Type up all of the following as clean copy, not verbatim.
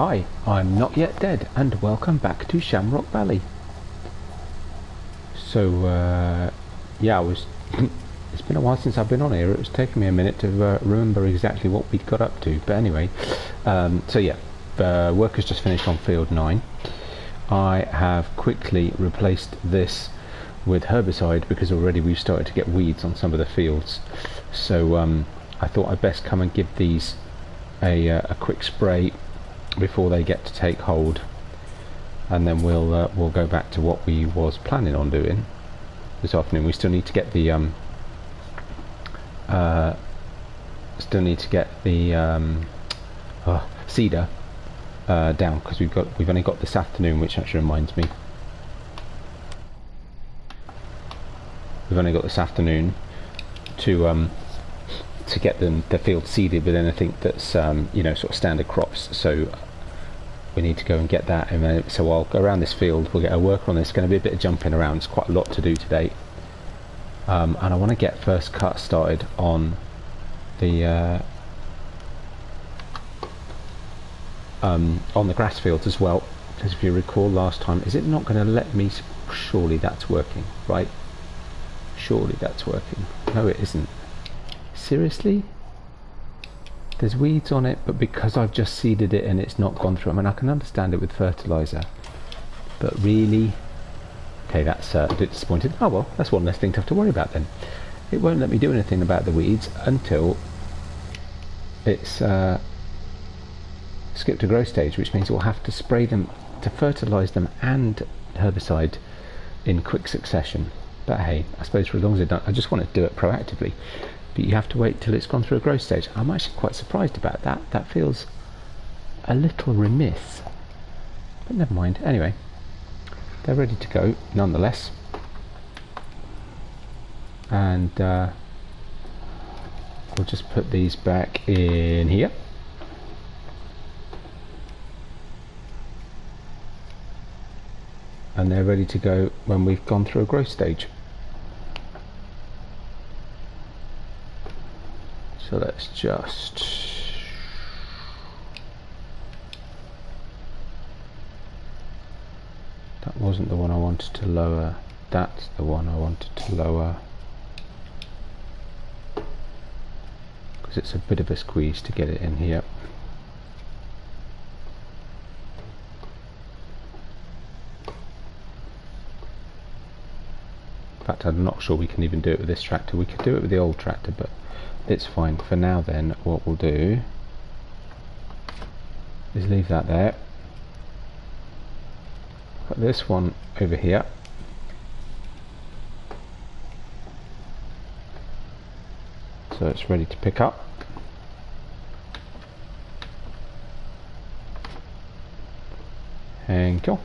Hi, I'm Not Yet Dead, and welcome back to Shamrock Valley. So, yeah, it's been a while since I've been on here. It was taking me a minute to remember exactly what we'd got up to. But anyway, so yeah, work has just finished on field 9. I have quickly replaced this with herbicide because already we've started to get weeds on some of the fields. So I thought I'd best come and give these a quick spray before they get to take hold, and then we'll go back to what we was planning on doing this afternoon. We still need to get the cedar down, because we've only got this afternoon, which actually reminds me, we've only got this afternoon to get the field seeded with anything that's you know, sort of standard crops. So we need to go and get that, and so I'll go around this field. We'll get a worker on this. It's going to be a bit of jumping around. It's quite a lot to do today, and I want to get first cut started on the grass fields as well, because if you recall last time, is it not going to let me? Surely that's working, right? Surely that's working. No, it isn't. Seriously? There's weeds on it, but because I've just seeded it and it's not gone through. I mean, I can understand it with fertilizer, but really? Okay, that's a bit disappointing. Oh well, that's one less thing to have to worry about then. It won't let me do anything about the weeds until it's skipped a growth stage, which means we'll have to spray them, to fertilize them and herbicide in quick succession. But hey, I suppose for as long as I just want to do it proactively. But you have to wait till it's gone through a growth stage. I'm actually quite surprised about that. That feels a little remiss. But never mind. Anyway, they're ready to go nonetheless. And we'll just put these back in here. And they're ready to go when we've gone through a growth stage. So let's just that wasn't the one I wanted to lower. That's the one I wanted to lower, because it's a bit of a squeeze to get it in here. In fact, I'm not sure we can even do it with this tractor. We could do it with the old tractor, but it's fine for now. Then what we'll do is leave that there, put this one over here, so it's ready to pick up. Thank you.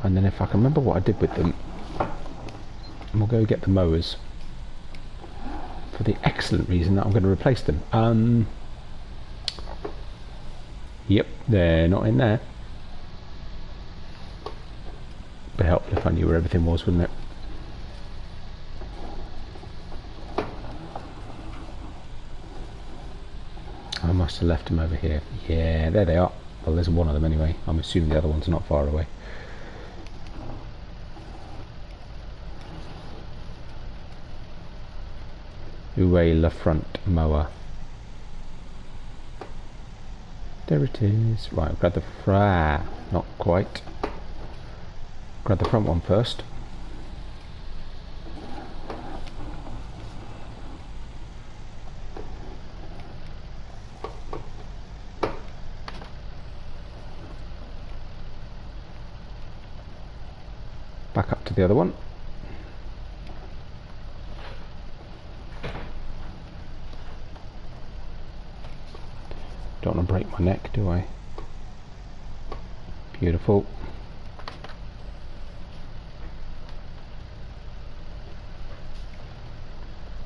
And then if I can remember what I did with them, we'll go get the mowers, for the excellent reason that I'm going to replace them. Yep, they're not in there. It'd be helpful if I knew where everything was, wouldn't it? I must have left them over here. Yeah, there they are. Well, there's one of them anyway. I'm assuming the other one's not far away. Hooray, la front mower. There it is. Right, grab the not quite. Grab the front one first. Back up to the other one. Don't want to break my neck, do I? Beautiful.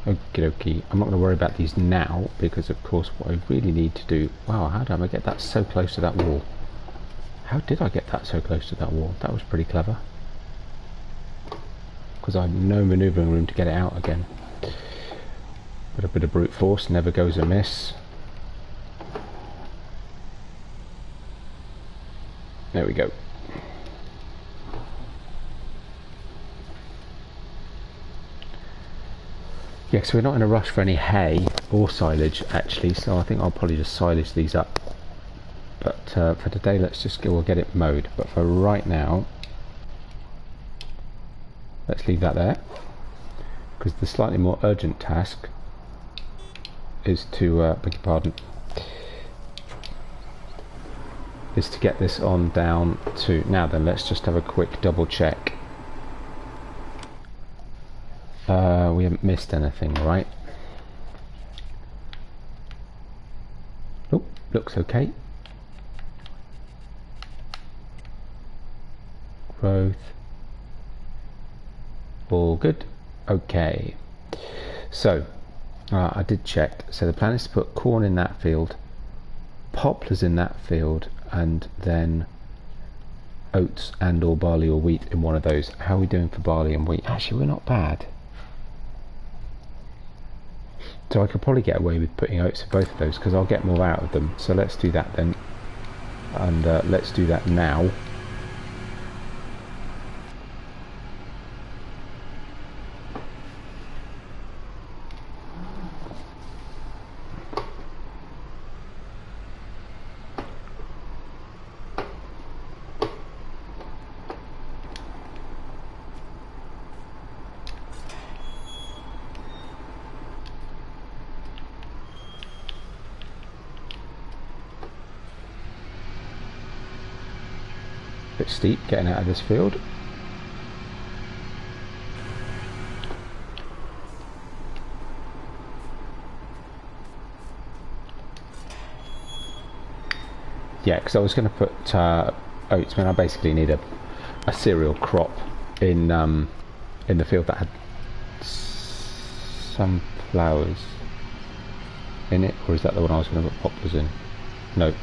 Okie dokie. I'm not going to worry about these now, because of course what I really need to do... Wow, how did I get that so close to that wall? How did I get that so close to that wall? That was pretty clever. Because I have no manoeuvring room to get it out again. But a bit of brute force never goes amiss. There we go. Yeah, so we're not in a rush for any hay or silage actually, so I think I'll probably just silage these up. But for today, we'll get it mowed. But for right now, let's leave that there, because the slightly more urgent task is to, beg your pardon, is to get this on down to, now then, let's just have a quick double check. We haven't missed anything, right? Oh, looks okay. Growth. All good. Okay. So, I did check. So the plan is to put corn in that field, poplars in that field, and then oats and or barley or wheat in one of those. How are we doing for barley and wheat? Actually, we're not bad. So I could probably get away with putting oats in both of those because I'll get more out of them. So let's do that then. And let's do that now. Bit steep getting out of this field. Yeah, because I was going to put oats. I mean, I basically need a cereal crop in the field that had some flowers in it, or is that the one I was going to put poplars in? No.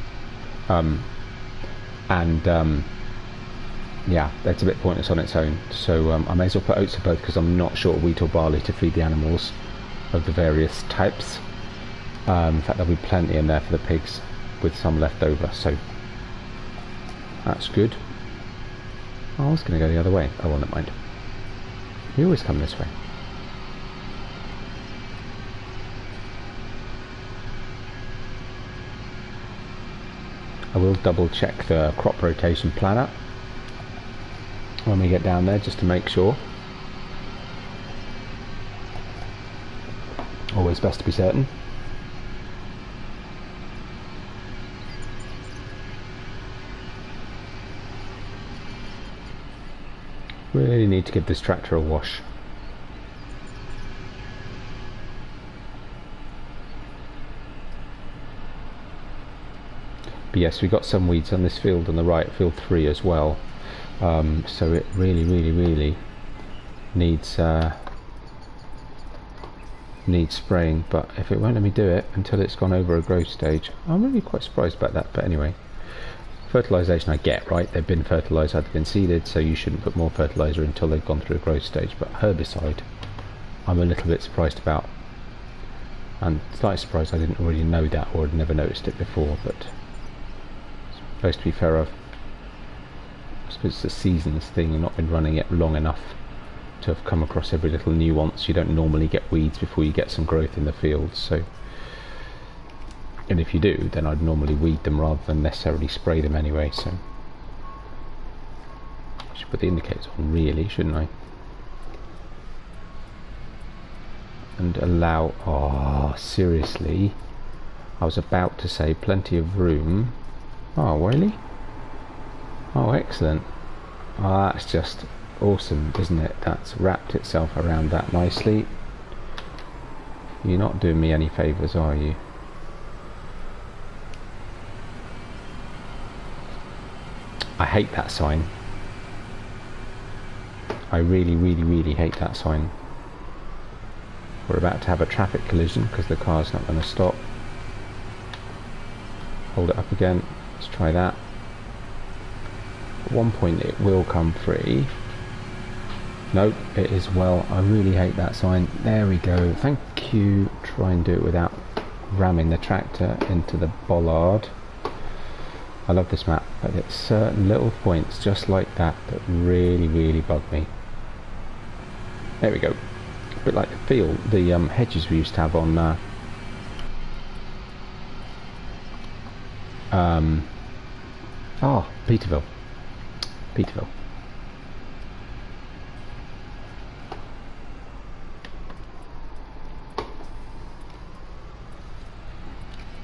Yeah, that's a bit pointless on its own, so I may as well put oats in both because I'm not sure wheat or barley to feed the animals of the various types. In fact, there'll be plenty in there for the pigs with some left over, so that's good. Oh, I was going to go the other way. Oh, well, never mind. We always come this way. I will double check the crop rotation planner when we get down there, just to make sure. Always best to be certain. Really need to give this tractor a wash. But yes, we got some weeds on this field on the right, field 3 as well. So it really needs spraying, but if it won't let me do it until it's gone over a growth stage, I'm really quite surprised about that. But anyway, fertilisation I get, right? They've been fertilised, they've been seeded, so you shouldn't put more fertiliser until they've gone through a growth stage. But herbicide, I'm a little bit surprised about, and slightly surprised I didn't already know that or had never noticed it before. But it's supposed to be fair, I suppose it's a seasons thing, and not been running it long enough to have come across every little nuance. You don't normally get weeds before you get some growth in the field, so, and if you do, then I'd normally weed them rather than necessarily spray them anyway. So I should put the indicators on really, shouldn't I? And allow, oh seriously, I was about to say plenty of room. Oh really? Oh excellent. Oh, that's just awesome, isn't it? That's wrapped itself around that nicely. You're not doing me any favours, are you? I hate that sign. I really hate that sign. We're about to have a traffic collision because the car's not going to stop. Hold it up again. Let's try that. At one point it will come free. Nope, it is well. I really hate that sign. There we go. Thank you. Try and do it without ramming the tractor into the bollard. I love this map, but there's certain little points just like that that really bug me. There we go. A bit like the field, the hedges we used to have on Peterville.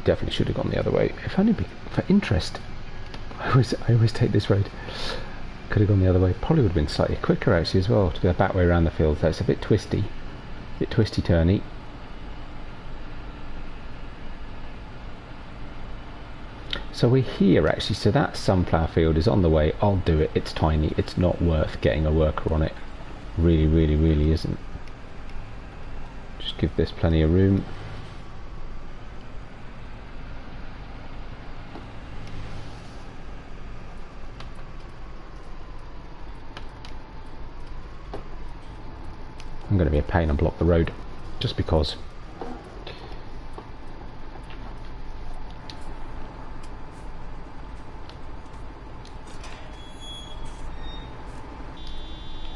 Definitely should have gone the other way. If only for interest. I always take this road. Could have gone the other way. Probably would have been slightly quicker actually as well to go back way around the field. So it's a bit twisty. Turny. So we're here actually. So that sunflower field is on the way. I'll do it. It's tiny. It's not worth getting a worker on it. Really isn't. Just give this plenty of room. I'm going to be a pain and block the road just because.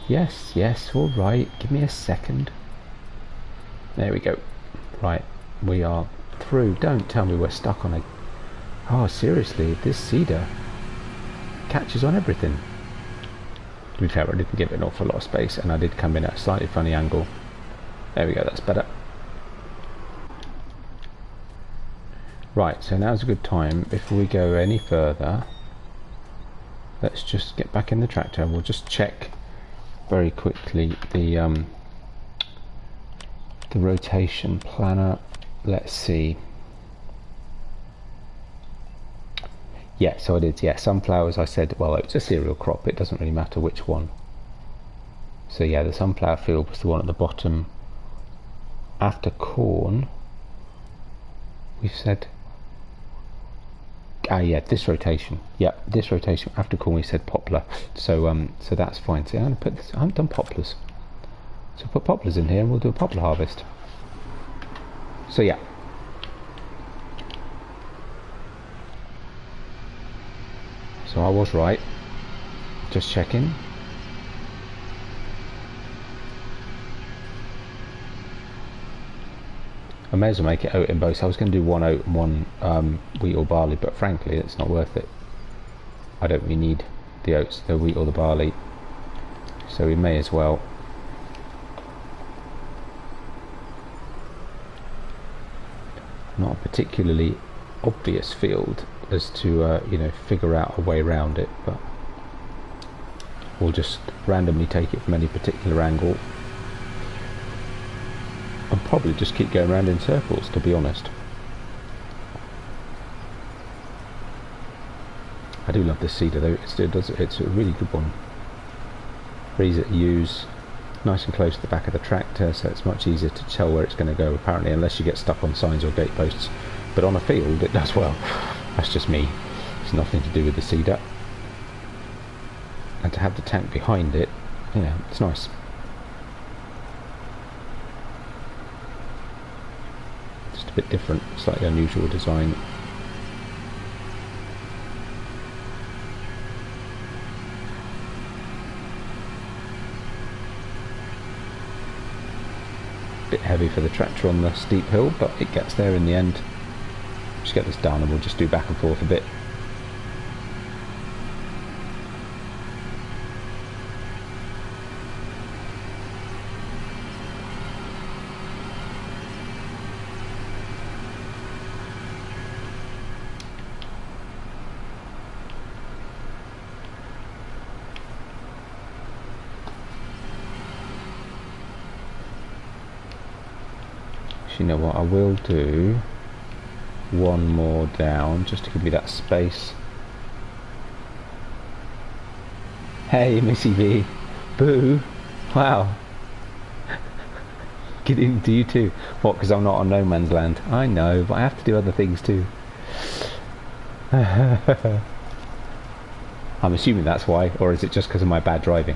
Yes, all right, give me a second. There we go. Right, we are through. Don't tell me we're stuck on a... Oh, seriously, this cedar catches on everything. To be fair, I didn't give it an awful lot of space, and I did come in at a slightly funny angle. There we go, that's better. Right, so now's a good time. Before we go any further, let's just get back in the tractor. We'll just check very quickly the rotation planner. Let's see. Yeah, so it is. Yeah, sunflowers, I said, well, it's a cereal crop. It doesn't really matter which one. So yeah, the sunflower field was the one at the bottom. After corn, we've said... Ah, yeah, this rotation. Yeah, this rotation. After corn, we said poplar. So so that's fine. So I'm going to put this... I haven't done poplars. So put poplars in here and we'll do a poplar harvest. So yeah. So I was right. Just checking. I may as well make it oat in both. I was going to do one oat and one wheat or barley, but frankly it's not worth it. I don't really need the oats, the wheat or the barley, so we may as well. Not a particularly obvious field as to you know, figure out a way around it, but we'll just randomly take it from any particular angle and probably just keep going around in circles, to be honest. I do love this cedar though. It's a really good one. Very easy to use, nice and close to the back of the tractor, so it's much easier to tell where it's going to go apparently, unless you get stuck on signs or gate posts, but on a field it does well. That's just me. It's nothing to do with the cedar. And to have the tank behind it, yeah, it's nice. Just a bit different, slightly unusual design. Bit heavy for the tractor on the steep hill, but it gets there in the end. Just get this done and we'll just do back and forth a bit. You know what, I will do one more down just to give me that space. Hey Missy V, boo, wow. Get into you too. What, because I'm not on no man's land? I know, but I have to do other things too. I'm assuming that's why, or is it just because of my bad driving?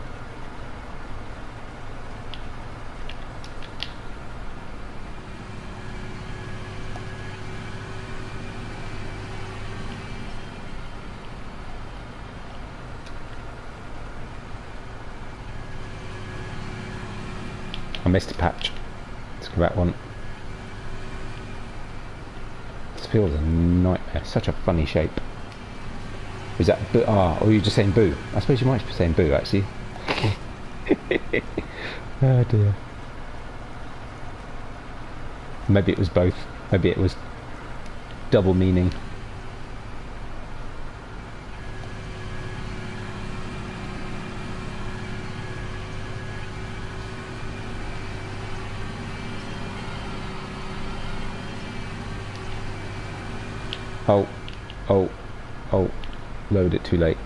missed a patch. Let's go back one. This feels a nightmare. Such a funny shape. Is that boo? Ah, or are you just saying boo? I suppose you might be saying boo, actually. Oh dear. Maybe it was both. Maybe it was double meaning. Oh, oh, oh, load it too late.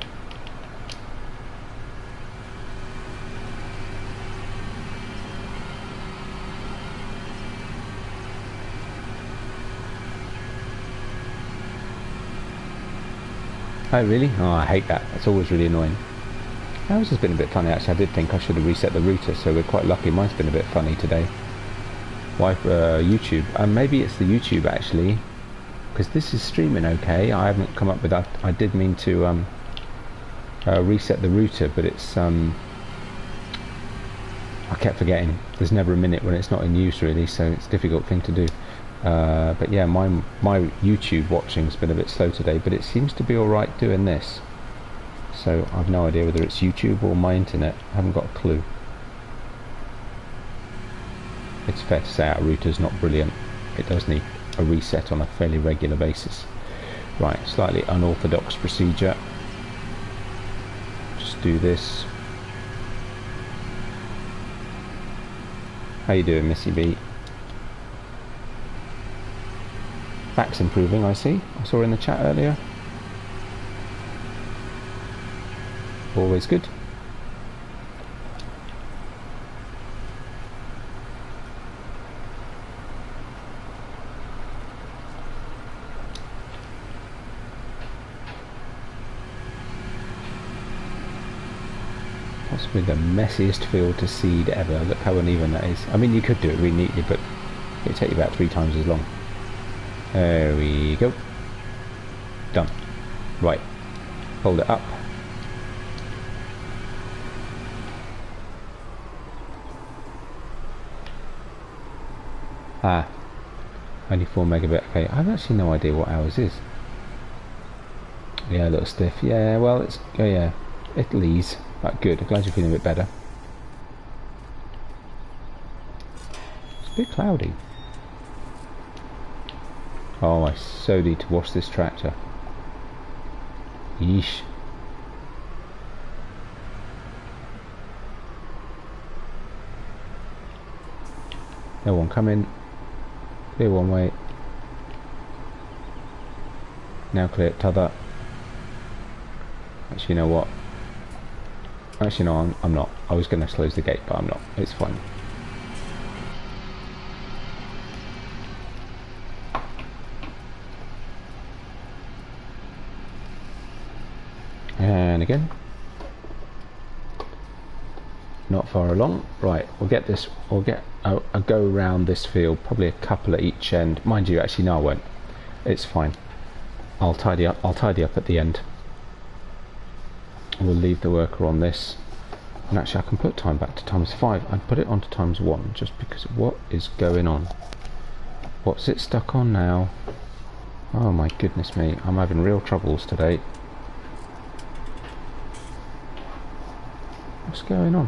Oh really? Oh, I hate that. That's always really annoying. Ours has been a bit funny actually. I did think I should have reset the router, so we're quite lucky. Mine's been a bit funny today. Why YouTube? Maybe it's the YouTube actually, because this is streaming okay. I haven't come up with that. I did mean to reset the router, but it's I kept forgetting. There's never a minute when it's not in use really, so it's a difficult thing to do. But yeah, my YouTube watching's been a bit slow today, but it seems to be alright doing this. So I've no idea whether it's YouTube or my internet. I haven't got a clue. It's fair to say our router's not brilliant. It does need a reset on a fairly regular basis. Right, slightly unorthodox procedure. Just do this. How you doing, Missy B? Back's improving, I see. I saw in the chat earlier. Always good. Possibly the messiest field to seed ever. Look how uneven that is. I mean, you could do it really neatly, but it would take you about 3 times as long. There we go. Done. Right. Hold it up. Ah. Only 4 megabit. Okay, I have actually no idea what ours is. Yeah, a little stiff. Yeah, well, it's... Oh, yeah. Italy's. Right, good. I'm glad you're feeling a bit better. It's a bit cloudy. Oh, I so need to wash this tractor. Yeesh. No one coming. Clear one way. Now clear t'other. Actually, you know what? Actually, no, I'm not. I was going to close the gate, but I'm not. It's fine. And again, not far along. Right, we'll get this. We'll get a go around this field, probably a couple at each end. Mind you, actually, no, I won't. It's fine. I'll tidy up. I'll tidy up at the end. We'll leave the worker on this, and actually, I can put time back to ×5. I'd put it on to ×1 just because. What is going on? What's it stuck on now? Oh my goodness me! I'm having real troubles today. What's going on?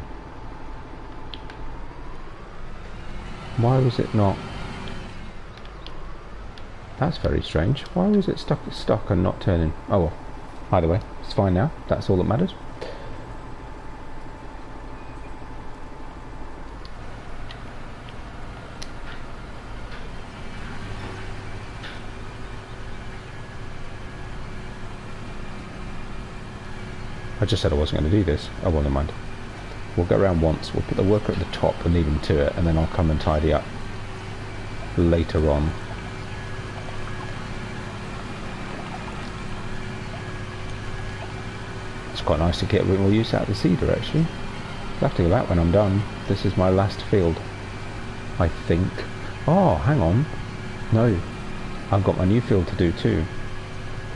Why was it not? That's very strange. Why was it stuck and not turning? Oh well. Either way, it's fine now. That's all that matters. I just said I wasn't going to do this. Oh well, never mind. We'll go around once. We'll put the worker at the top and leave him to it, and then I'll come and tidy up later on. It's quite nice to get a bit more use out of the seeder, actually. I'll have to go back when I'm done. This is my last field, I think. Oh, hang on. No, I've got my new field to do too.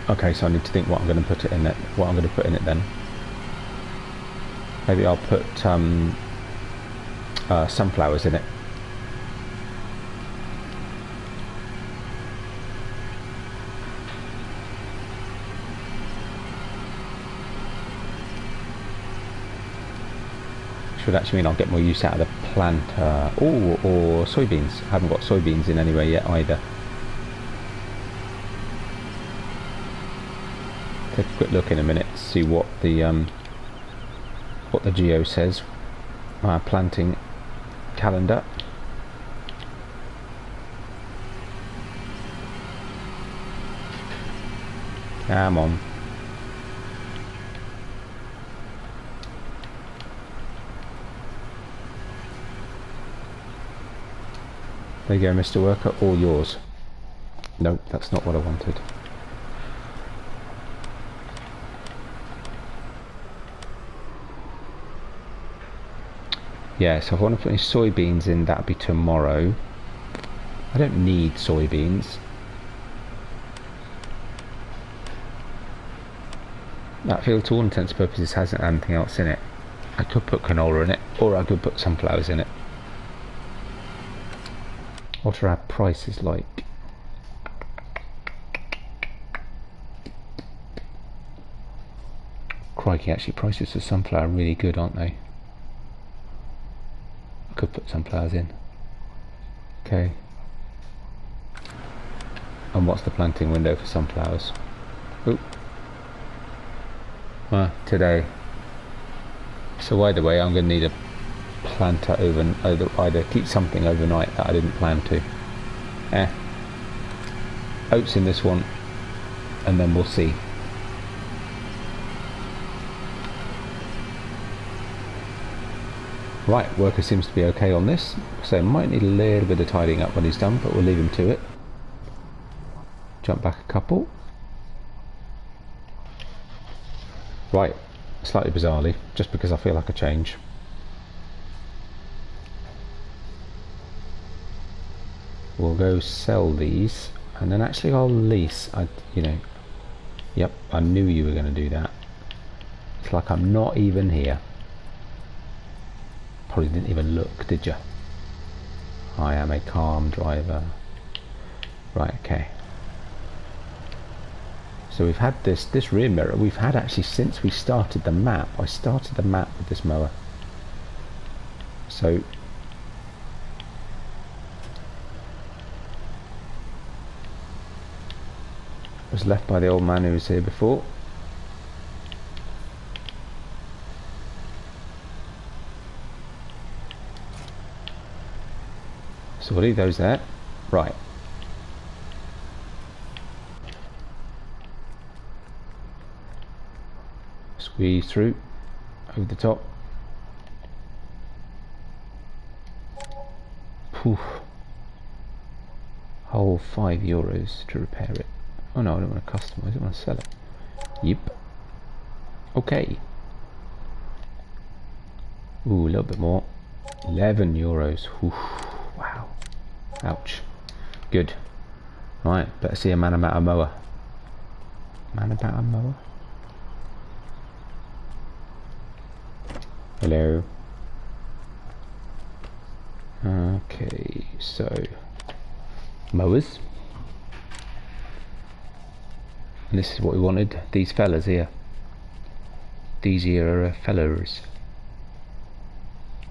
Okay, so I need to think what I'm going to put it in it. What I'm going to put in it then. Maybe I'll put sunflowers in it. Should actually mean I'll get more use out of the planter. Or soybeans. I haven't got soybeans in anywhere yet either. Take a quick look in a minute to see what the geo says. Planting calendar. Come on. There you go, Mr. Worker, all yours. Nope, that's not what I wanted. Yeah, so if I want to put any soybeans in, that'd be tomorrow. I don't need soybeans. That field, to all intents and purposes, hasn't anything else in it. I could put canola in it, or I could put sunflowers in it. What are our prices like? Crikey, actually prices for sunflower are really good, aren't they? I could put sunflowers in. Okay. And what's the planting window for sunflowers? Oop. Today. So either way, I'm going to need a planter either keep something overnight that I didn't plan to. Oats in this one, and then we'll see. Right, worker seems to be okay on this, so might need a little bit of tidying up when he's done, but we'll leave him to it. Jump back a couple. Right, slightly bizarrely, just because I feel like a change. We'll go sell these, and then actually I'll lease. Yep, I knew you were going to do that. It's like I'm not even here. Probably didn't even look, did you? I am a calm driver. Right, okay. So we've had this rear mirror. We've had actually since we started the map. I started the map with this mower. So was left by the old man who was here before. So we'll leave those there. Right. Squeeze through over the top. Poof. Whole €5 to repair it. Oh no, I don't want to customize it, I want to sell it. Yep. Okay. Ooh, a little bit more. €11. Oof. Wow. Ouch. Good. Right, better see a man about a mower. Man about a mower? Hello. Okay, so mowers. And this is what we wanted, these fellas here. These here are fellas.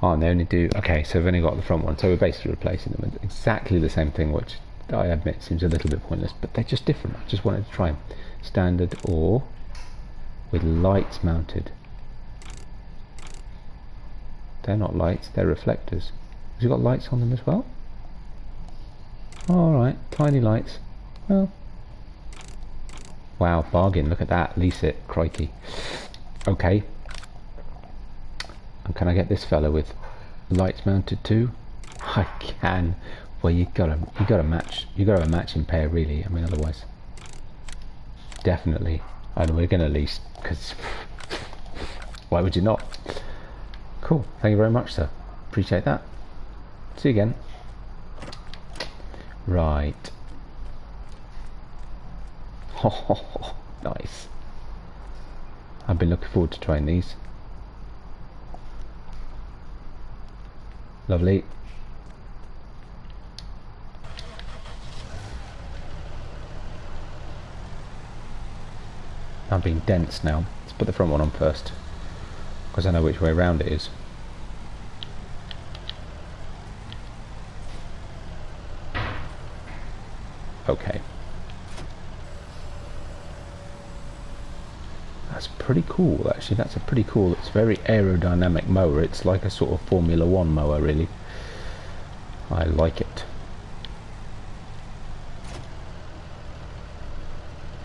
Oh, and they only do, okay, so we've only got the front one, so we're basically replacing them with exactly the same thing, which I admit seems a little bit pointless, but they're just different. I just wanted to try them. Standard or with lights mounted. They're not lights, they're reflectors. Has it got lights on them as well? Alright, tiny lights. Well, wow, bargain, look at that, lease it, crikey. Okay. And can I get this fella with lights mounted too? I can. Well, you gotta match. You gotta have a matching pair, really. I mean, otherwise, definitely. And we're gonna lease because why would you not? Cool. Thank you very much, sir. Appreciate that. See you again. Right. Oh, nice. I've been looking forward to trying these. Lovely. I'm being dense now. Let's put the front one on first, because I know which way round it is. Okay. That's pretty cool, actually. That's a pretty cool, it's a very aerodynamic mower. It's like a sort of Formula 1 mower, really. I like it.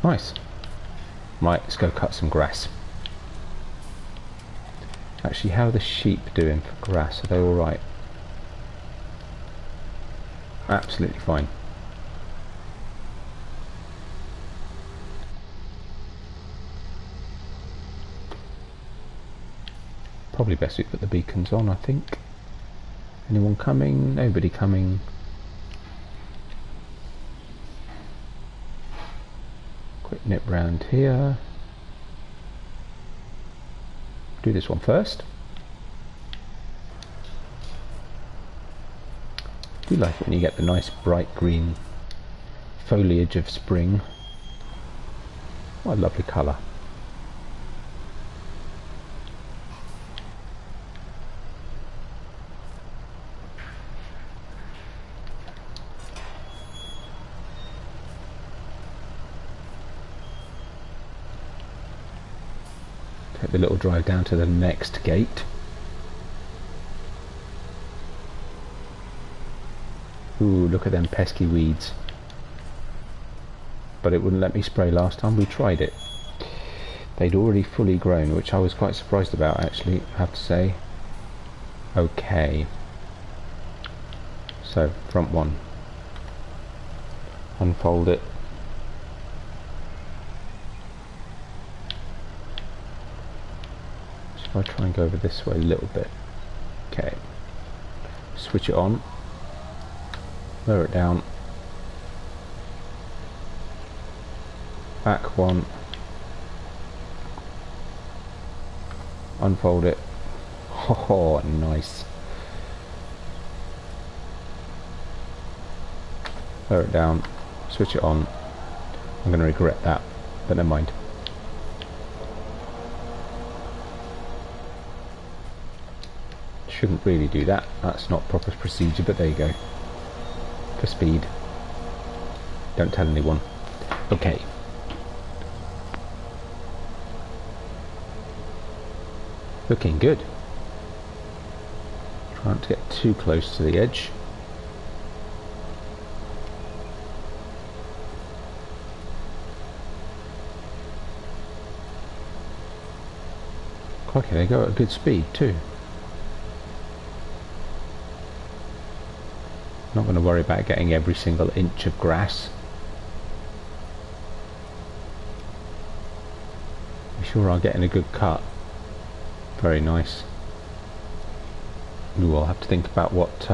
Nice. Right, let's go cut some grass. Actually, how are the sheep doing for grass? Are they alright? Absolutely fine. Probably best we put the beacons on, I think. Anyone coming? Nobody coming. Quick nip round here. Do this one first. I do like it when you get the nice bright green foliage of spring. What a lovely colour. Take the little drive down to the next gate. Ooh, look at them pesky weeds. But it wouldn't let me spray last time we tried it. They'd already fully grown, which I was quite surprised about, actually, I have to say. Okay. So, front one. Unfold it. So if I try and go over this way a little bit. Okay. Switch it on. Lower it down. Back one. Unfold it. Oh, nice. Lower it down. Switch it on. I'm going to regret that, but never mind. Shouldn't really do that. That's not proper procedure, but there you go. For speed. Don't tell anyone. Okay. Looking good. Try not to get too close to the edge. Crikey, they go at a good speed too. Not going to worry about getting every single inch of grass. Be sure I'm getting a good cut. Very nice. Ooh, I'll have to think about what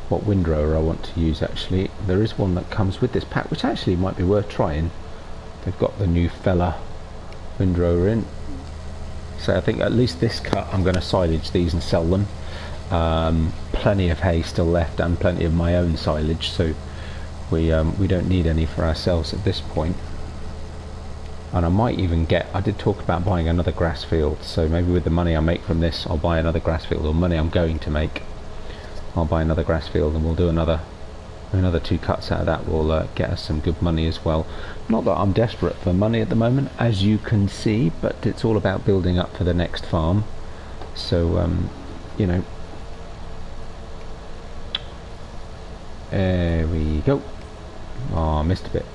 windrower I want to use. Actually, there is one that comes with this pack, which actually might be worth trying. They've got the new fella windrower in, so I think at least this cut I'm going to silage these and sell them. Plenty of hay still left and plenty of my own silage, so we don't need any for ourselves at this point. And I might even get, I did talk about buying another grass field, so maybe with the money I make from this I'll buy another grass field, or money I'm going to make. I'll buy another grass field and we'll do another 2 cuts out of that. Will get us some good money as well. Not that I'm desperate for money at the moment, as you can see, but it's all about building up for the next farm. So you know, there we go. Oh, I missed a bit.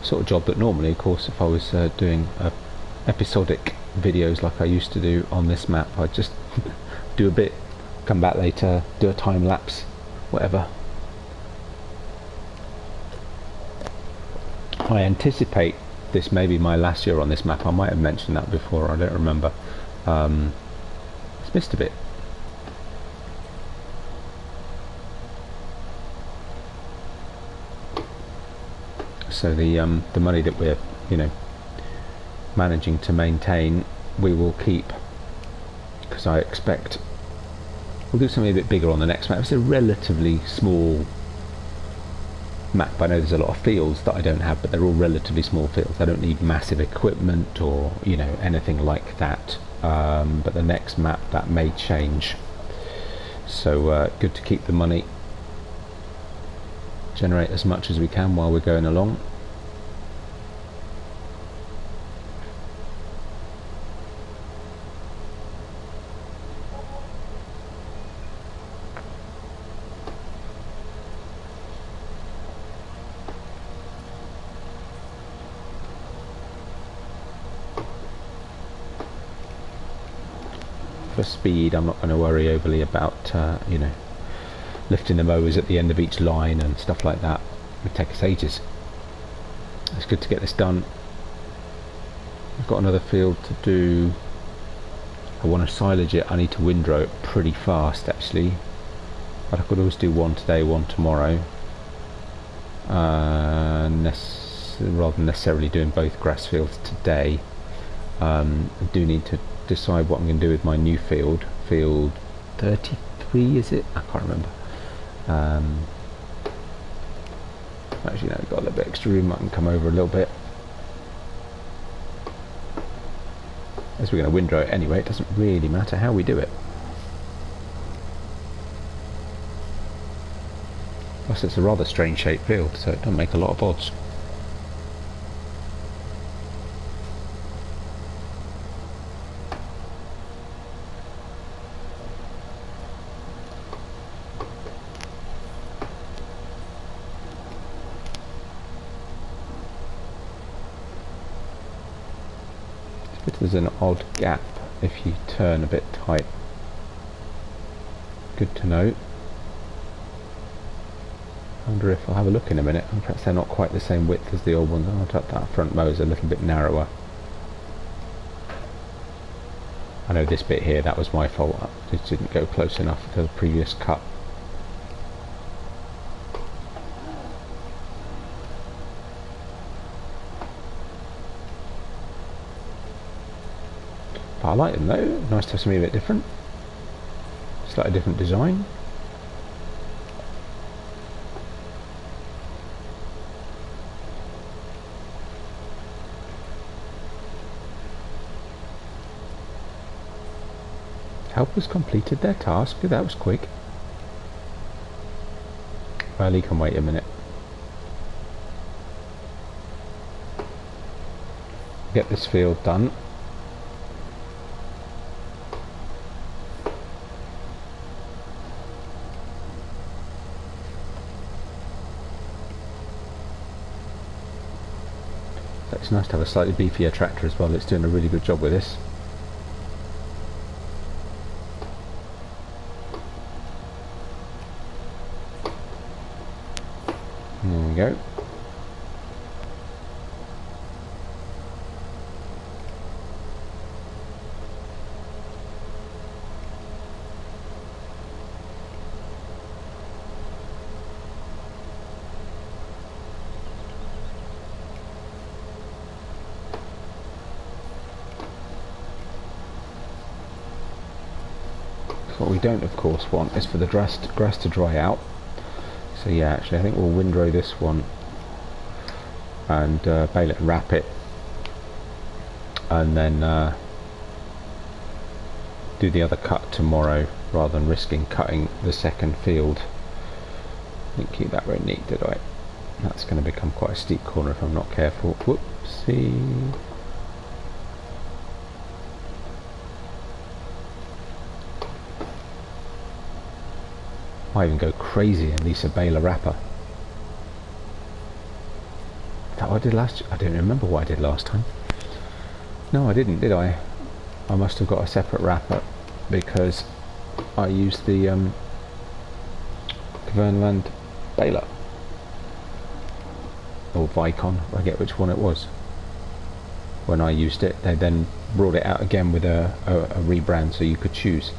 Sort of job that normally, of course, if I was doing episodic videos like I used to do on this map, I'd just do a bit, come back later, do a time lapse, whatever. I anticipate this may be my last year on this map. I might have mentioned that before, I don't remember. It's missed a bit. So the money that we're, you know, managing to maintain, we will keep, because I expect we'll do something a bit bigger on the next map. It's a relatively small map. I know there's a lot of fields that I don't have, but they're all relatively small fields. I don't need massive equipment or, you know, anything like that. But the next map, that may change. So good to keep the money, generate as much as we can while we're going along. For speed, I'm not going to worry overly about you know, lifting the mowers at the end of each line and stuff like that. It would take us ages. It's good to get this done. I've got another field to do. I want to silage it. I need to windrow it pretty fast actually, but I could always do one today, one tomorrow, rather than necessarily doing both grass fields today. I do need to decide what I'm going to do with my new field 33, is it? I can't remember. Actually no, we've got a little bit extra room. I can come over a little bit, as we're going to windrow it anyway. It doesn't really matter how we do it. Plus it's a rather strange shaped field, so it doesn't make a lot of odds. There's an odd gap if you turn a bit tight. Good to know. I wonder if I'll have a look in a minute, and perhaps they're not quite the same width as the old ones. Oh, that front mower is a little bit narrower. I know this bit here, that was my fault. I just didn't go close enough to the previous cut. I like them though. Nice to have something a bit different. Slightly different design. Helpers completed their task. That was quick. Well, he can wait a minute. Get this field done. It's nice to have a slightly beefier tractor as well. It's doing a really good job with this. There we go. What we don't of course want is for the grass to dry out. So yeah, actually I think we'll windrow this one and bale it and wrap it, and then do the other cut tomorrow rather than risking cutting the second field. I didn't keep that very neat, did I? That's going to become quite a steep corner if I'm not careful. Whoopsie. I even go crazy and lease a baler wrapper. Is that what I did last? I don't remember what I did last time. No, I didn't, did I? I must have got a separate wrapper because I used the Kverneland baler or Vicon. I get which one it was. When I used it, they then brought it out again with a rebrand, so you could choose.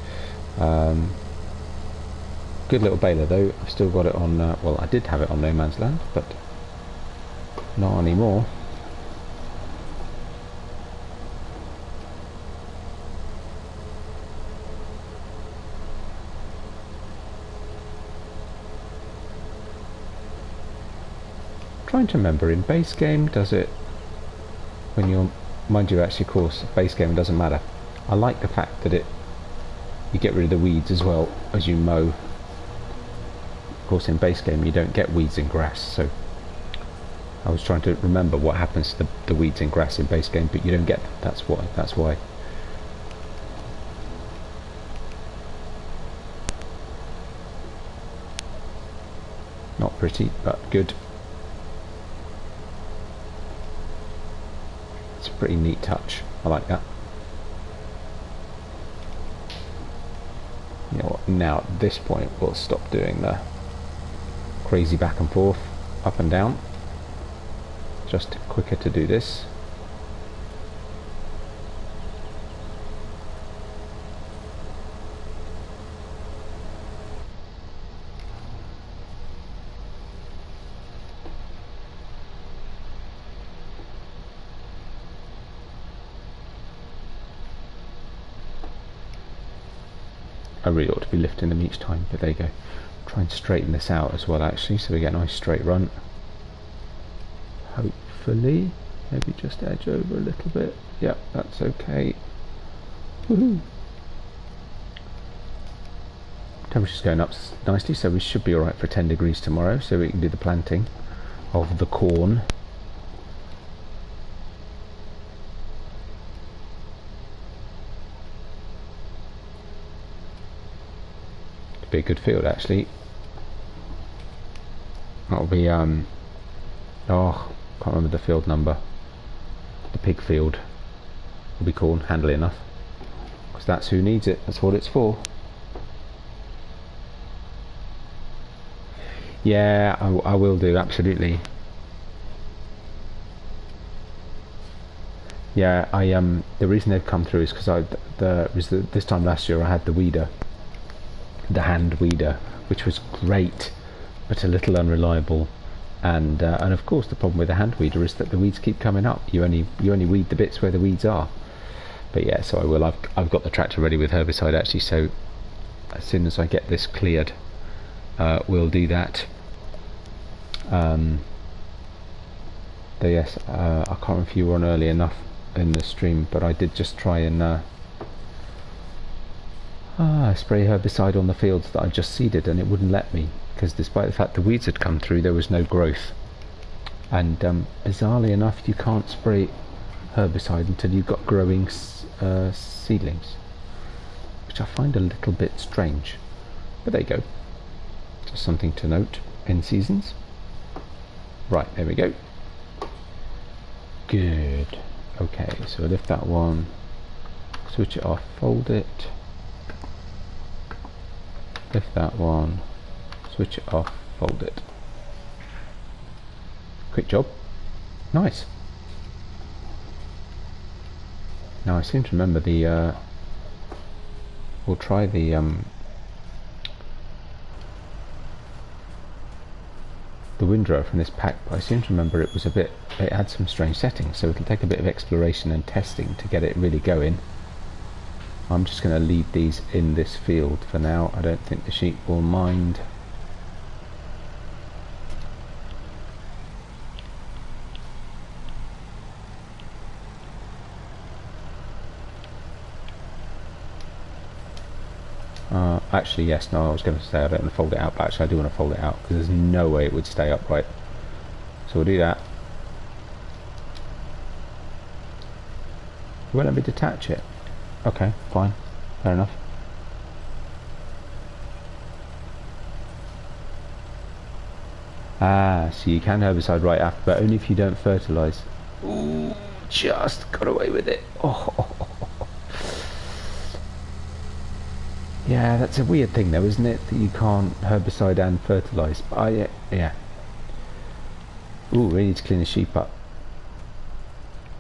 Good little baler though. I've still got it on, well I did have it on No Man's Land, but Not anymore. Trying to remember, in base game does it when you're, mind you, actually of course base game doesn't matter. I like the fact that you get rid of the weeds as well as you mow. Of course in base game you don't get weeds and grass, so I was trying to remember what happens to the weeds and grass in base game, but you don't get them. That's why. Not pretty, but good. It's a pretty neat touch. I like that. You know what, now at this point we'll stop doing the crazy back and forth, up and down. Just quicker to do this. I really ought to be lifting them each time, but there you go. Try and straighten this out as well actually, so we get a nice straight run. Hopefully, maybe just edge over a little bit. Yep, that's okay. Woohoo! Temperature's going up nicely, so we should be alright for 10 degrees tomorrow, so we can do the planting of the corn. It'll be a good field actually. That'll be oh, can't remember the field number. The pig field will be corn, handy enough, because that's who needs it. That's what it's for. Yeah, I will do, absolutely. Yeah, the reason they've come through is because this time last year I had the weeder, the hand weeder, which was great, but a little unreliable. And of course the problem with the hand weeder is that the weeds keep coming up. You only weed the bits where the weeds are. But yeah, so I will. I've got the tractor ready with herbicide actually, so as soon as I get this cleared, we'll do that. Though yes, I can't remember if you were on early enough in the stream, but I did just try and spray herbicide on the fields that I just seeded, and it wouldn't let me, because despite the fact the weeds had come through, there was no growth. And bizarrely enough, you can't spray herbicide until you've got growing seedlings, which I find a little bit strange. But there you go, just something to note in seasons. Right, there we go. Good. Okay, so lift that one, switch it off, fold it, lift that one, switch it off, fold it. Quick job. Nice. Now I seem to remember the we'll try the windrower from this pack, but I seem to remember it had some strange settings, so it'll take a bit of exploration and testing to get it really going. I'm just going to leave these in this field for now. I don't think the sheep will mind. Actually, yes, no, I was going to say I don't want to fold it out, but actually I do want to fold it out, because there's no way it would stay upright. So we'll do that. You won't let me detach it. Okay, fine, fair enough. So you can herbicide right after, but only if you don't fertilise. Ooh, just got away with it. Oh. Yeah, that's a weird thing though, isn't it? That you can't herbicide and fertilise. Yeah. Ooh, we need to clean the sheep up.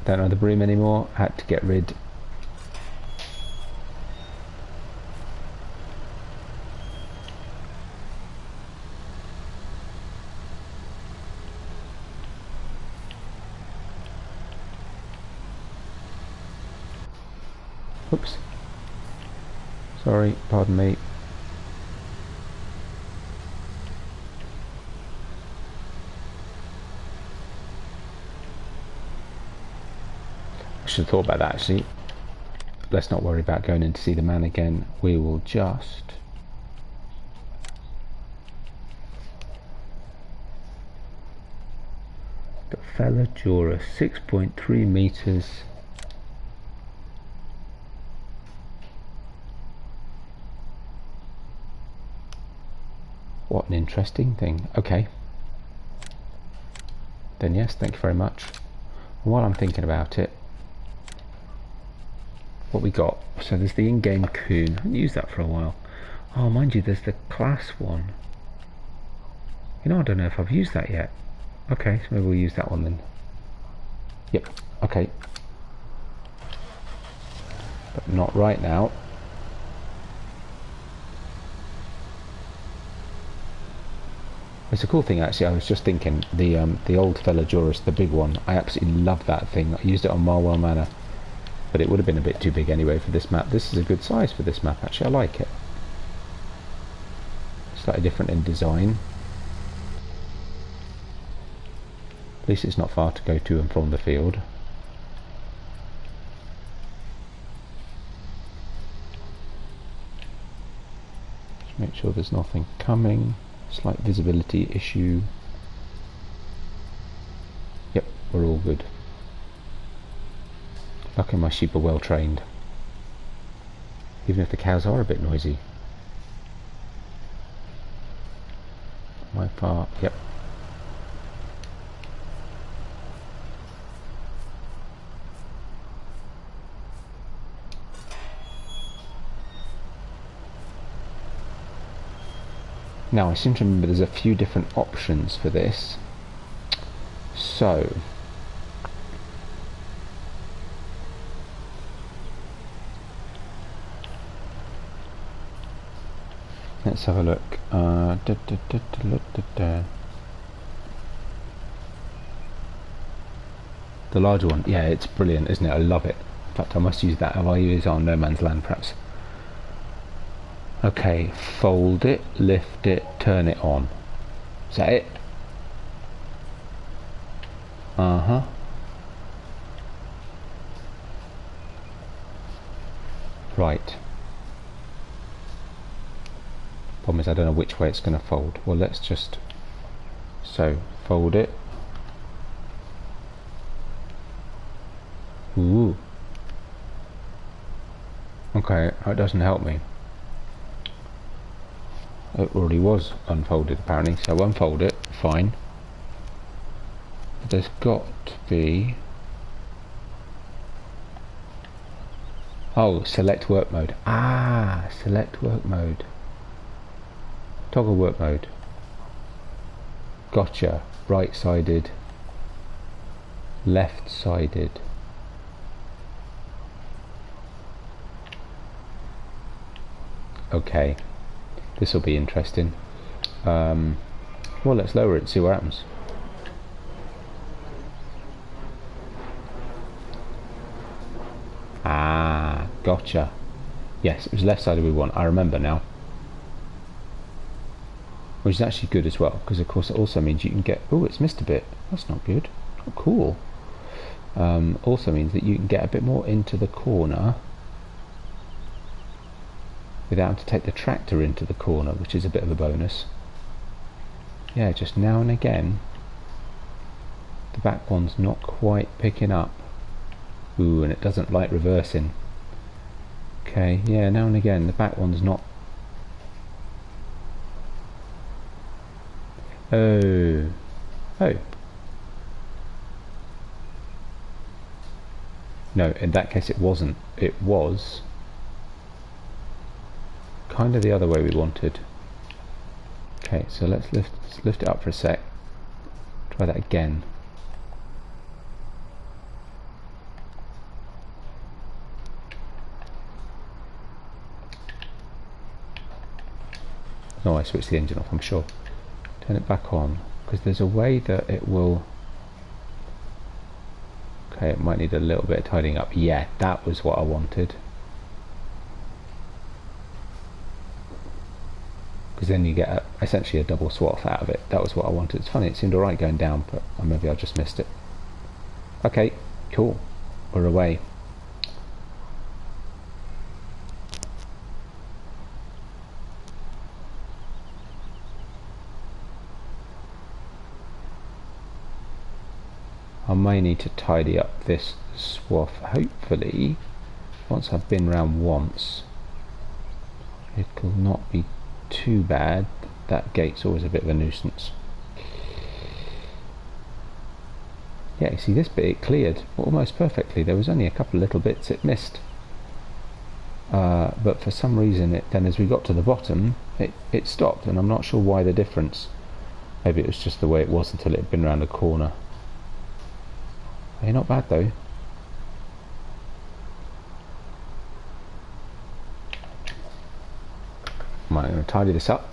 Don't know the broom anymore. Had to get rid. Oops. Sorry, pardon me. I should have thought about that actually. Let's not worry about going in to see the man again. We will just... Got Felladura, 6.3 meters. What an interesting thing. Okay. Then yes, thank you very much. And while I'm thinking about it, what we got, so there's the in-game Kuhn. I haven't used that for a while. Oh, mind you, there's the class one. You know, I don't know if I've used that yet. Okay, so maybe we'll use that one then. Yep, okay. But not right now. It's a cool thing actually. I was just thinking, the old Felladura, the big one, I absolutely love that thing. I used it on Marwell Manor, but it would have been a bit too big anyway for this map. This is a good size for this map actually. I like it. Slightly different in design. At least it's not far to go to and from the field. Just make sure there's nothing coming. Slight visibility issue. Yep, we're all good. Luckily my sheep are well trained. Even if the cows are a bit noisy. My far, yep. Now I seem to remember there's a few different options for this. So let's have a look. The larger one, yeah, it's brilliant, isn't it? I love it. In fact, I must use that if I use it on No Man's Land perhaps. Okay, fold it, lift it, turn it on. Is that it? Uh-huh. Right. Problem is I don't know which way it's going to fold. Well, let's just... So, fold it. Ooh. Okay, that doesn't help me. It already was unfolded apparently, so unfold it, fine. But there's got to be... Oh, select work mode. Ah, select work mode. Toggle work mode. Gotcha. Right-sided. Left-sided. Okay. This will be interesting. Well, let's lower it and see what happens. Ah, gotcha. Yes, it was left-sided we want. I remember now. Which is actually good as well, because of course it also means you can get... Oh, it's missed a bit. That's not good. Oh, cool. Also means that you can get a bit more into the corner without having to take the tractor into the corner, which is a bit of a bonus. Yeah, just now and again the back one's not quite picking up. Ooh, and it doesn't like reversing. Okay, yeah, now and again the back one's not... Oh. Oh. No, in that case it wasn't. It was kind of the other way we wanted. Okay, so let's lift it up for a sec. Try that again. No, I switched the engine off, I'm sure. Turn it back on, because there's a way that it will... Okay, it might need a little bit of tidying up. Yeah, that was what I wanted. because then you get essentially a double swath out of it. That was what I wanted. It's funny, it seemed alright going down, but maybe I just missed it. Okay, cool, we're away. I may need to tidy up this swath, hopefully once I've been round once it'll not be too bad. That gate's always a bit of a nuisance. Yeah, you see this bit, it cleared almost perfectly. There was only a couple of little bits it missed, but for some reason then as we got to the bottom it stopped, and I'm not sure why the difference. Maybe it was just the way it was until it had been round a corner. Hey, not bad though. Right, I'm going to tidy this up.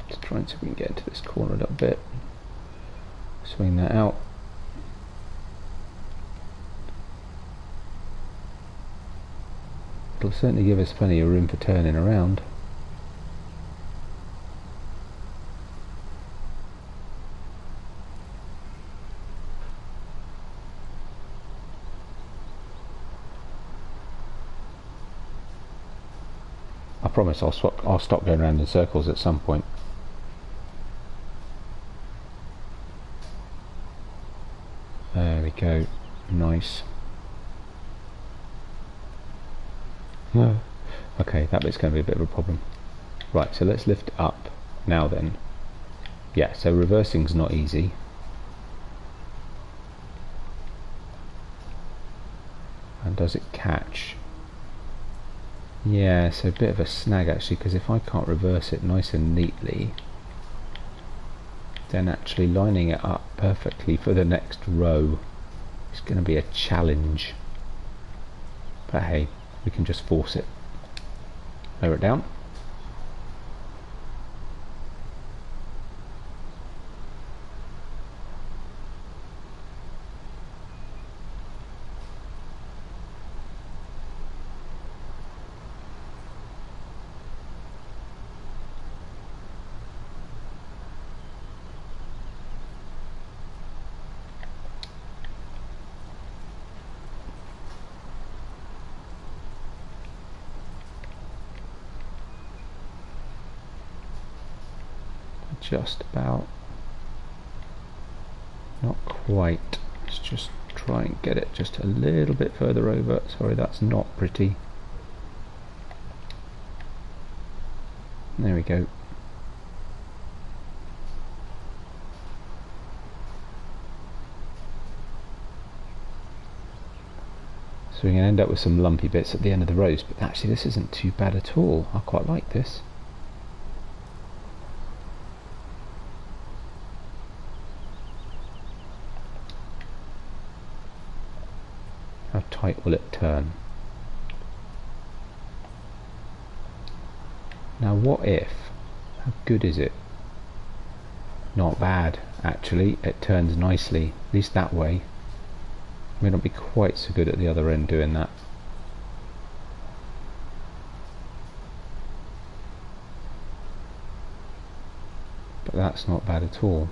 Just try and see if we can get into this corner a little bit. Swing that out. It'll certainly give us plenty of room for turning around. I promise I'll stop going around in circles at some point. There we go. Nice. Okay, that bit's going to be a bit of a problem. Right, so let's lift up now then. Yeah, so reversing's not easy. And does it catch? Yeah, so a bit of a snag actually, because if I can't reverse it nice and neatly, then actually lining it up perfectly for the next row is going to be a challenge. But hey, we can just force it. Lower it down. Just about. Not quite. Let's just try and get it just a little bit further over. Sorry, that's not pretty. There we go. So we're going to end up with some lumpy bits at the end of the rows, but actually this isn't too bad at all. I quite like this. How tight will it turn? Now what if? How good is it? Not bad actually. It turns nicely, at least that way. May not be quite so good at the other end doing that. But that's not bad at all.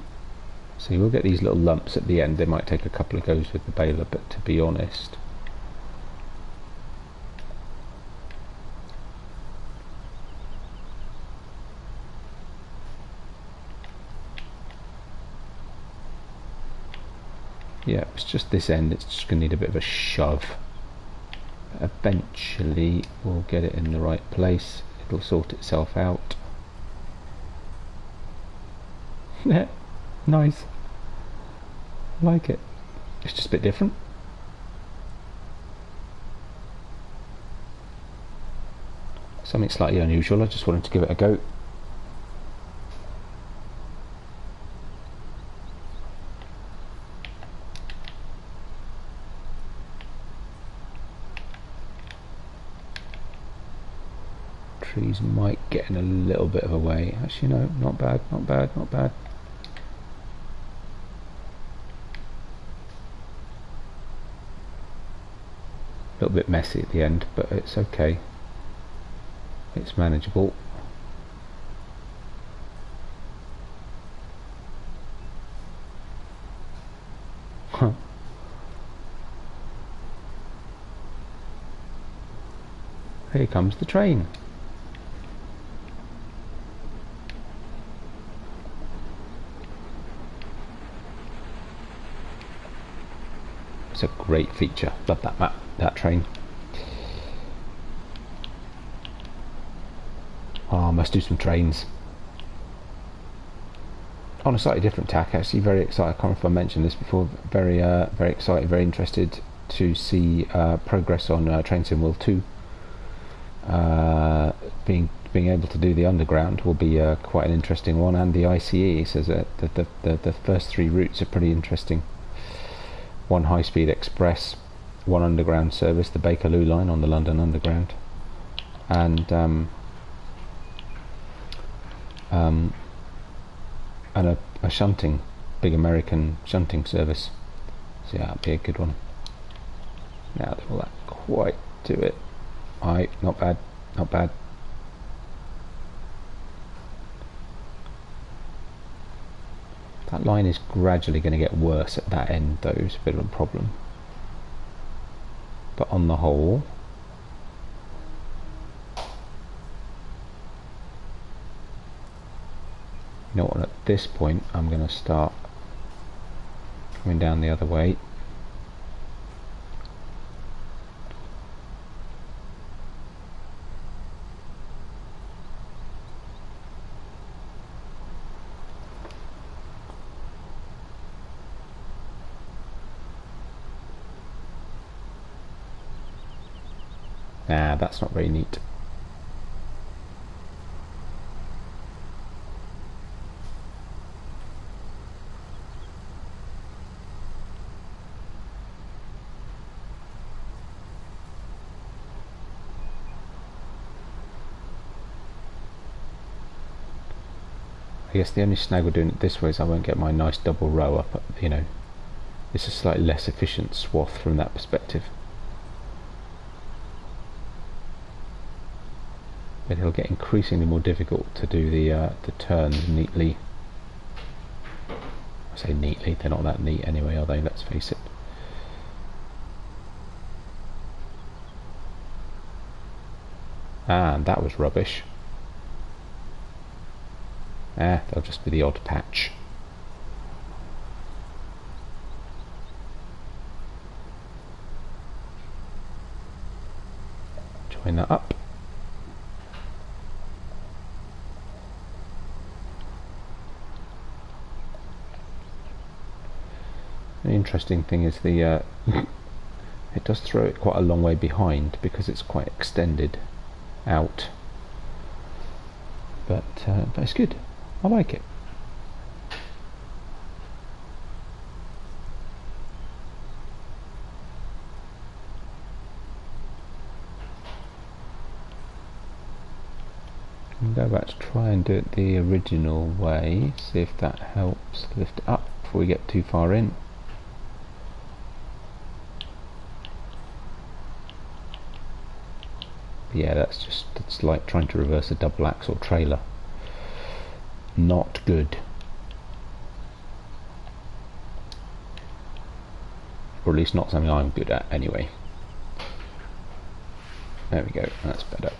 So we'll get these little lumps at the end. They might take a couple of goes with the baler, but to be honest, yeah, it's just this end, it's just going to need a bit of a shove. Eventually we'll get it in the right place, it'll sort itself out. Yeah, nice. I like it. It's just a bit different. Something slightly unusual, I just wanted to give it a go. Trees might get in a little bit of a way. Actually no, not bad, not bad, not bad. A little bit messy at the end, but it's okay. It's manageable. Huh. Here comes the train. It's a great feature. Love that map, that train. Oh, must do some trains. On a slightly different tack, actually, very excited. I can't remember if I mentioned this before. Very excited, very interested to see progress on Train Sim World 2. Being able to do the underground will be quite an interesting one, and the ICE says that the first 3 routes are pretty interesting. 1 high-speed express, 1 underground service, the Bakerloo line on the London Underground, and a shunting, big American shunting service. So yeah, that'd be a good one. Now, will that quite do it? Aye, not bad, not bad. That line is gradually going to get worse at that end though, it's a bit of a problem. But on the whole, you know what, at this point I'm going to start coming down the other way. Nah, that's not very neat. I guess the only snag with doing it this way is I won't get my nice double row up, you know. It's a slightly less efficient swath from that perspective. But it'll get increasingly more difficult to do the turns neatly. I say neatly, they're not that neat anyway, are they? Let's face it. And that was rubbish. There'll just be the odd patch. Join that up. The interesting thing is the it does throw it quite a long way behind because it's quite extended out, but it's good. I like it. I'm go back to try and do it the original way, see if that helps lift it up before we get too far in. Yeah, it's like trying to reverse a double axle trailer. Not good. Or at least not something I'm good at anyway. There we go, that's better.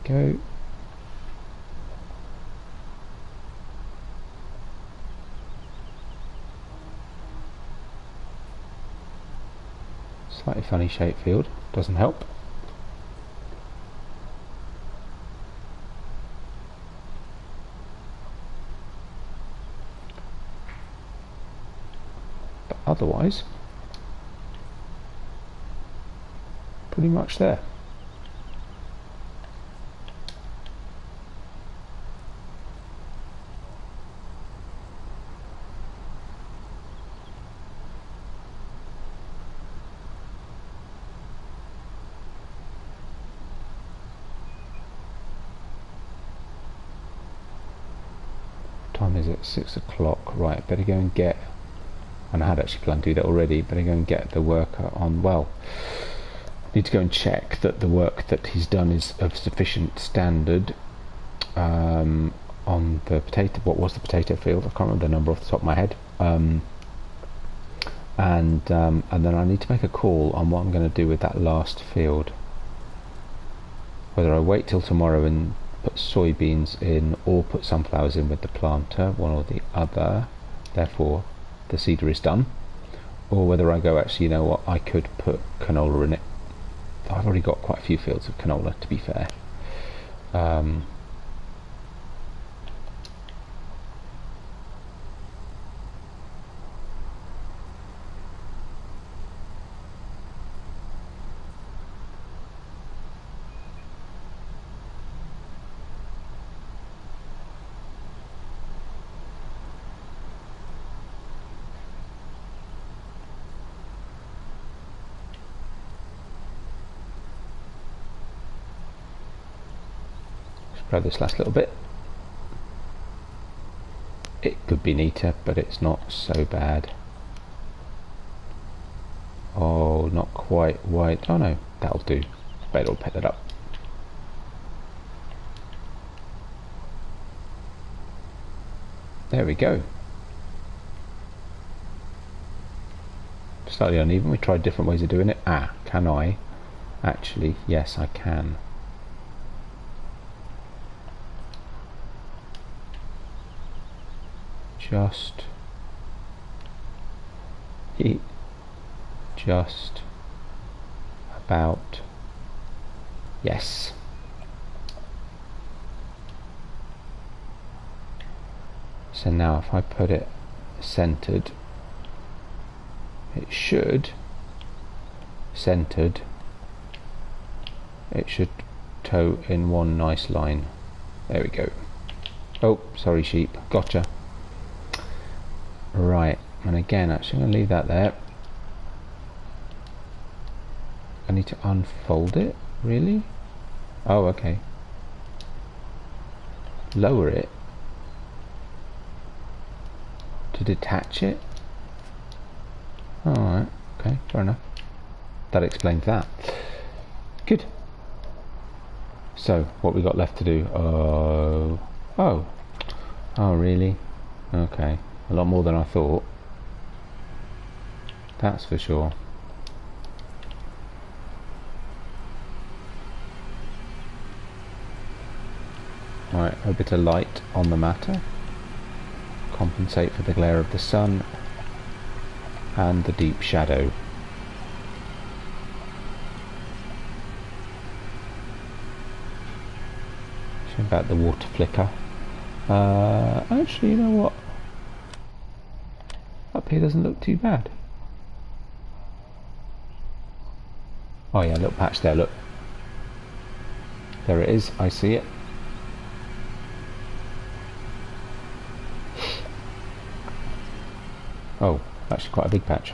Go. Slightly funny shape field, doesn't help. But otherwise, pretty much there. time is it? 6 o'clock. Right, better go and get, and I had actually planned to do that already, better go and get the worker on. Well, need to go and check that the work that he's done is of sufficient standard on the potato. What was the potato field? I can't remember the number off the top of my head. And then I need to make a call on what I'm going to do with that last field. Whether I wait till tomorrow and put soybeans in, or put sunflowers in with the planter, one or the other, therefore the seeder is done, or whether I go, actually, you know what, I could put canola in it. I've already got quite a few fields of canola, to be fair. Grab this last little bit. It could be neater, but it's not so bad. Oh, not quite white. Oh no, that'll do. Bet it'll pick that up. There we go. Slightly uneven. We tried different ways of doing it. Ah, can I? Actually, yes, I can. Just about, yes. So now if I put it centered, it should toe in one nice line. There we go. Oh, sorry sheep, gotcha. Right, and again, actually I'm going to leave that there. I need to unfold it, really? Oh, okay. Lower it to detach it. Alright, okay, fair enough. That explains that. Good. So, what we got left to do? Oh, really? Okay. A lot more than I thought. That's for sure. Right, a bit of light on the matter. Compensate for the glare of the sun and the deep shadow. Show about the water flicker. Actually, you know what? Up here doesn't look too bad. Oh yeah, little patch there, look. There it is, I see it. Oh, actually quite a big patch.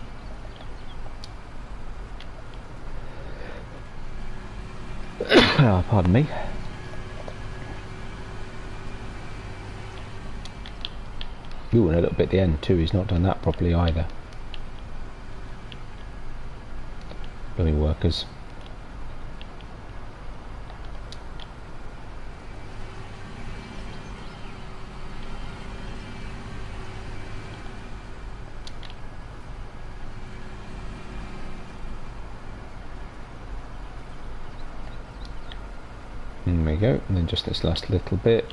Oh, pardon me. Ooh, and a little bit at the end too, he's not done that properly either. Bloody workers. There we go, and then just this last little bit.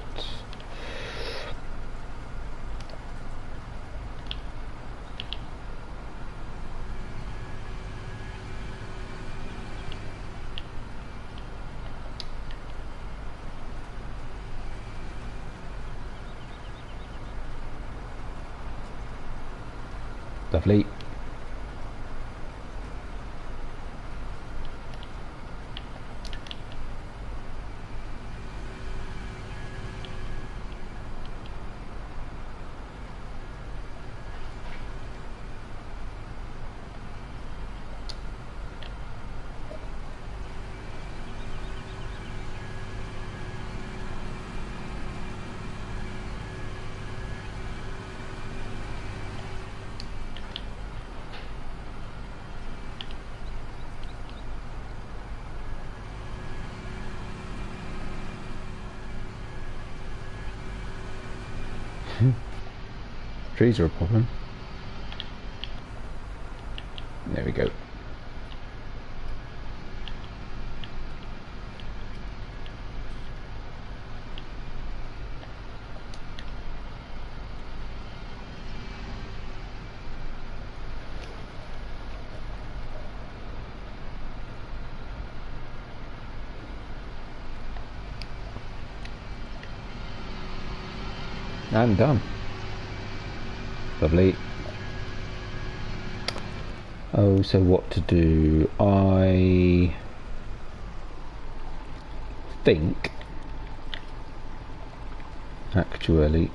Lovely. Trees are a problem. There we go. And done. Lovely. Oh, so what to do? I think actually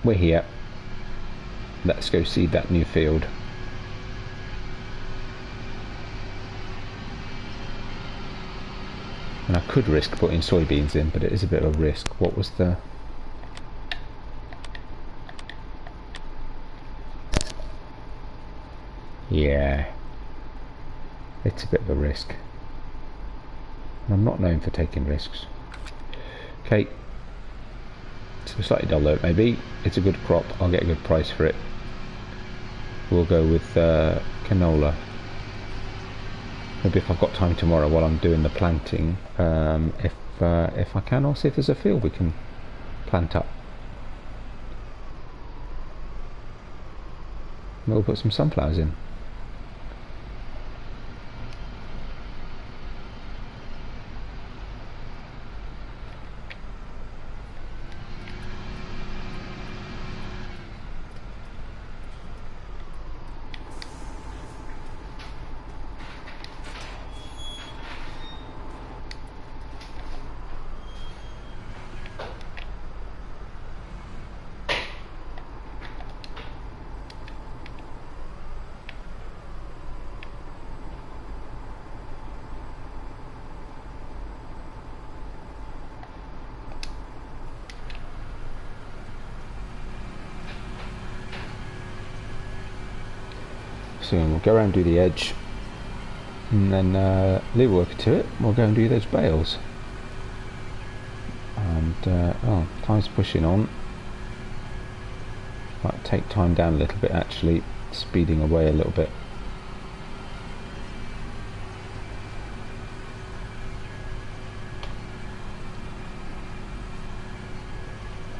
we're here. Let's go seed that new field. And I could risk putting soybeans in, but it is a bit of a risk. What was the... Yeah, it's a bit of a risk. And I'm not known for taking risks. Okay, so slightly dull though, maybe. It's a good crop, I'll get a good price for it. We'll go with canola. Maybe if I've got time tomorrow while I'm doing the planting, if I can, I'll see if there's a field we can plant up. We'll put some sunflowers in. So we'll go around and do the edge, and then leave worker to it. We'll go and do those bales. And oh, time's pushing on. Might take time down a little bit actually, speeding away a little bit.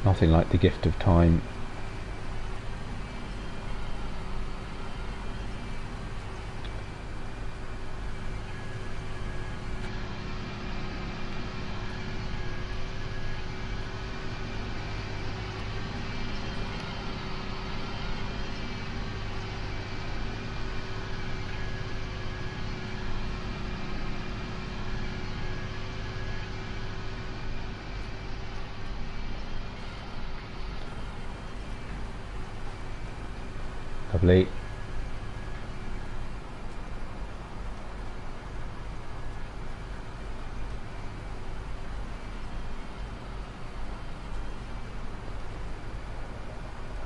Nothing like the gift of time. Lovely.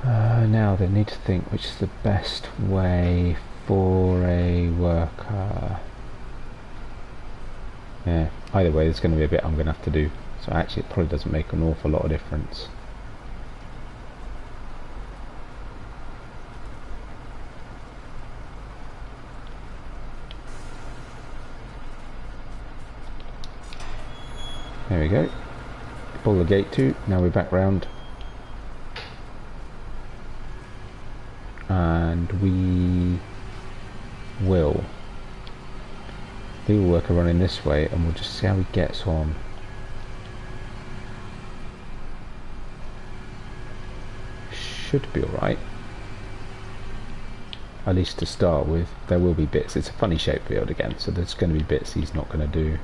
Now they need to think which is the best way for a worker. Yeah, either way there's going to be a bit I'm going to have to do, so actually it probably doesn't make an awful lot of difference. There we go. Pull the gate to. Now we're back round. And we will leave a worker running this way, and we'll just see how he gets on. Should be alright. At least to start with. There will be bits. It's a funny shaped field again, so there's going to be bits he's not going to do.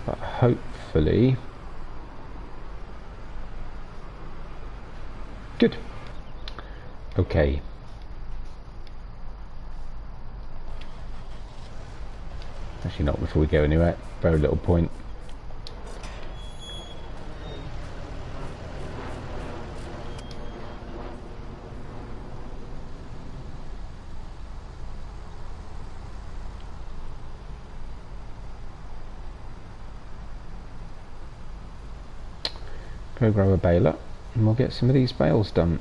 But hopefully, good. Okay. Actually not before we go anywhere. Very little point. go grab a baler and we'll get some of these bales done.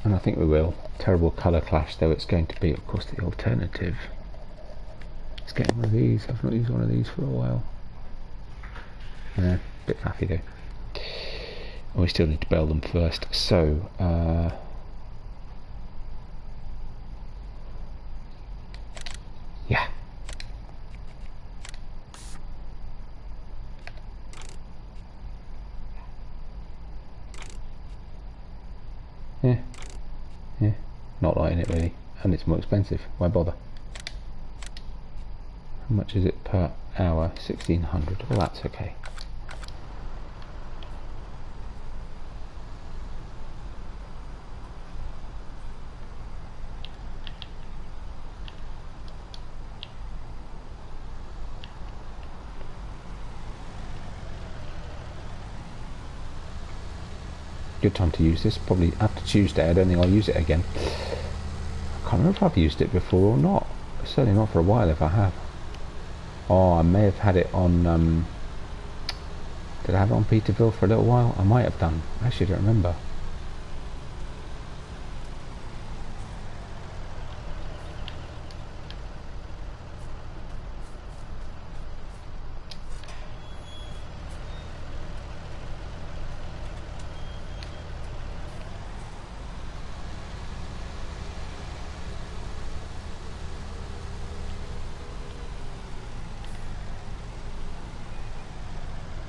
And I think we will. Terrible colour clash though it's going to be. Of course the alternative is getting one of these. I've not used one of these for a while. Yeah, bit faffy though. And we still need to bale them first. So, yeah. Yeah. Yeah. Not liking it really. And it's more expensive. Why bother? How much is it per hour? 1600. Well, that's okay. Good time to use this, probably after Tuesday. I don't think I'll use it again. I can't remember if I've used it before or not. Certainly not for a while if I have. Oh, I may have had it on, did I have it on Peterville for a little while? I might have done. I actually don't remember.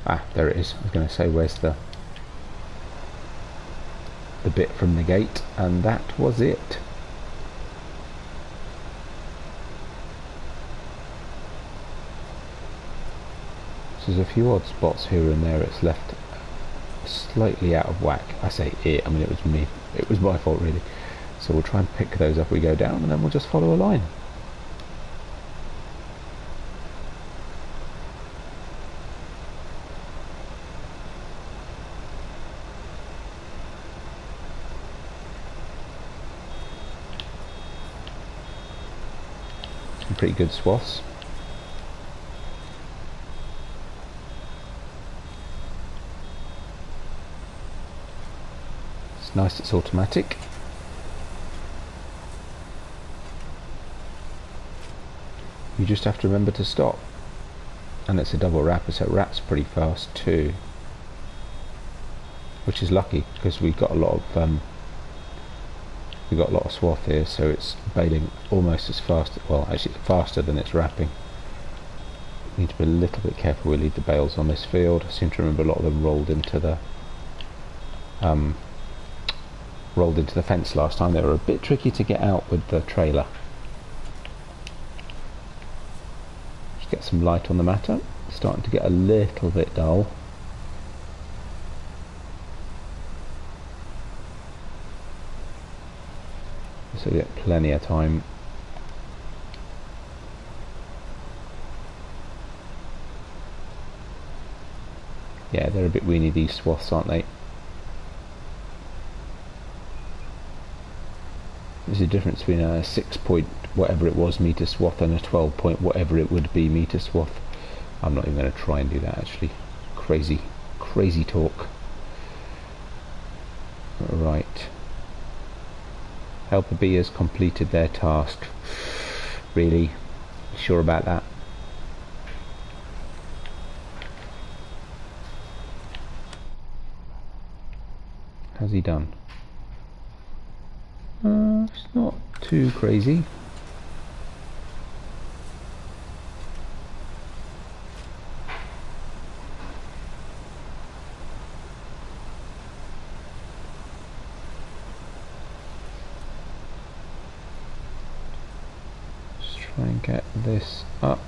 Ah, there it is. I was going to say, where's the bit from the gate? And that was it. So there's a few odd spots here and there. It's left slightly out of whack. I say it, I mean it was me. It was my fault really. So we'll try and pick those up as we go down, and then we'll just follow a line. Pretty good swaths. It's nice it's automatic. You just have to remember to stop. And it's a double wrapper, so it wraps pretty fast too. Which is lucky because we've got a lot of swath here, so it's baling almost as fast, well actually faster than it's wrapping. Need to be a little bit careful we leave the bales on this field. I seem to remember a lot of them rolled into the fence last time. They were a bit tricky to get out with the trailer. Just get some light on the matter. It's starting to get a little bit dull. So we get plenty of time. Yeah, they're a bit weeny, these swaths, aren't they? There's a difference between a 6 point whatever it was meter swath and a 12 point whatever it would be meter swath. I'm not even going to try and do that actually. Crazy talk. Right. Helper B has completed their task. Really? Sure about that? How's he done? It's not too crazy. Try and get this up.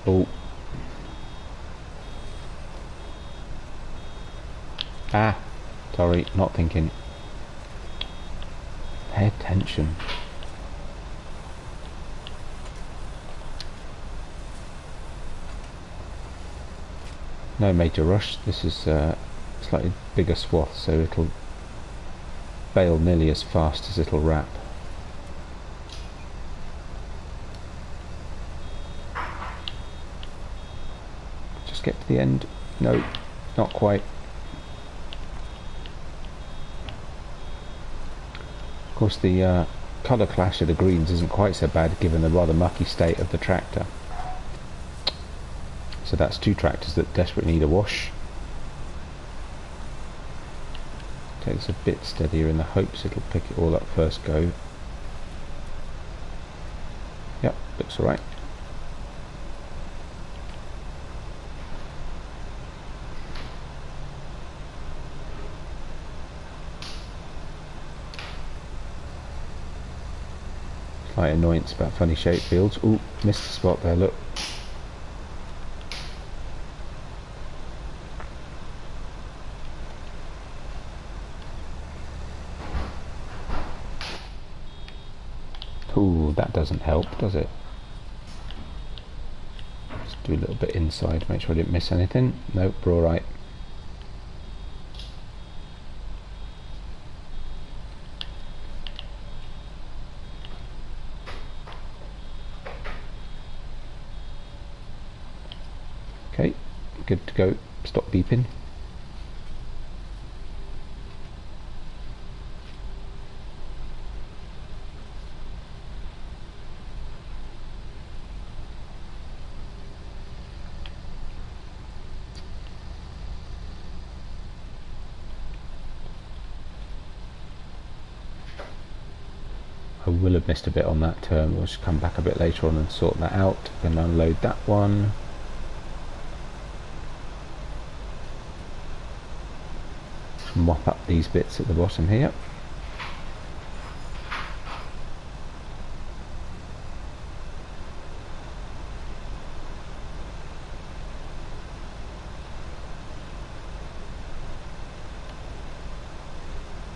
Oh. Ah, sorry, not thinking. Pay attention. No major rush. This is slightly bigger swath, so it'll bale nearly as fast as it'll wrap. Just get to the end. No, not quite. Of course, the colour clash of the greens isn't quite so bad given the rather mucky state of the tractor. So that's two tractors that desperately need a wash. Takes a bit steadier in the hopes it'll pick it all up first go. Yep, looks alright. Slight annoyance about funny shaped fields. Ooh, missed the spot there, look. Ooh, that doesn't help, does it? Let's do a little bit inside, make sure I didn't miss anything. Nope, we're alright. Okay, good to go. Stop beeping. I will have missed a bit on that turn. We'll just come back a bit later on and sort that out. Then unload that one. Mop up these bits at the bottom here.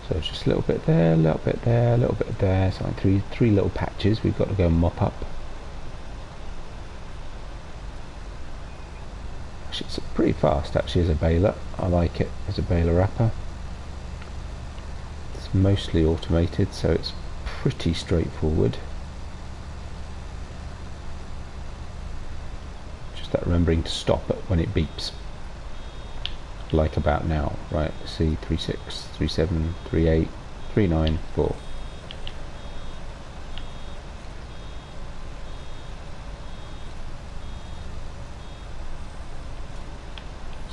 So it's just a little bit there, a little bit there, a little bit there. So like three little patches we've got to go and mop up. Actually, it's pretty fast actually as a baler. I like it as a baler wrapper. It's mostly automated, so it's pretty straightforward. Just that remembering to stop it when it beeps. Like about now, right? See, 36, 37, 38, 39, 4.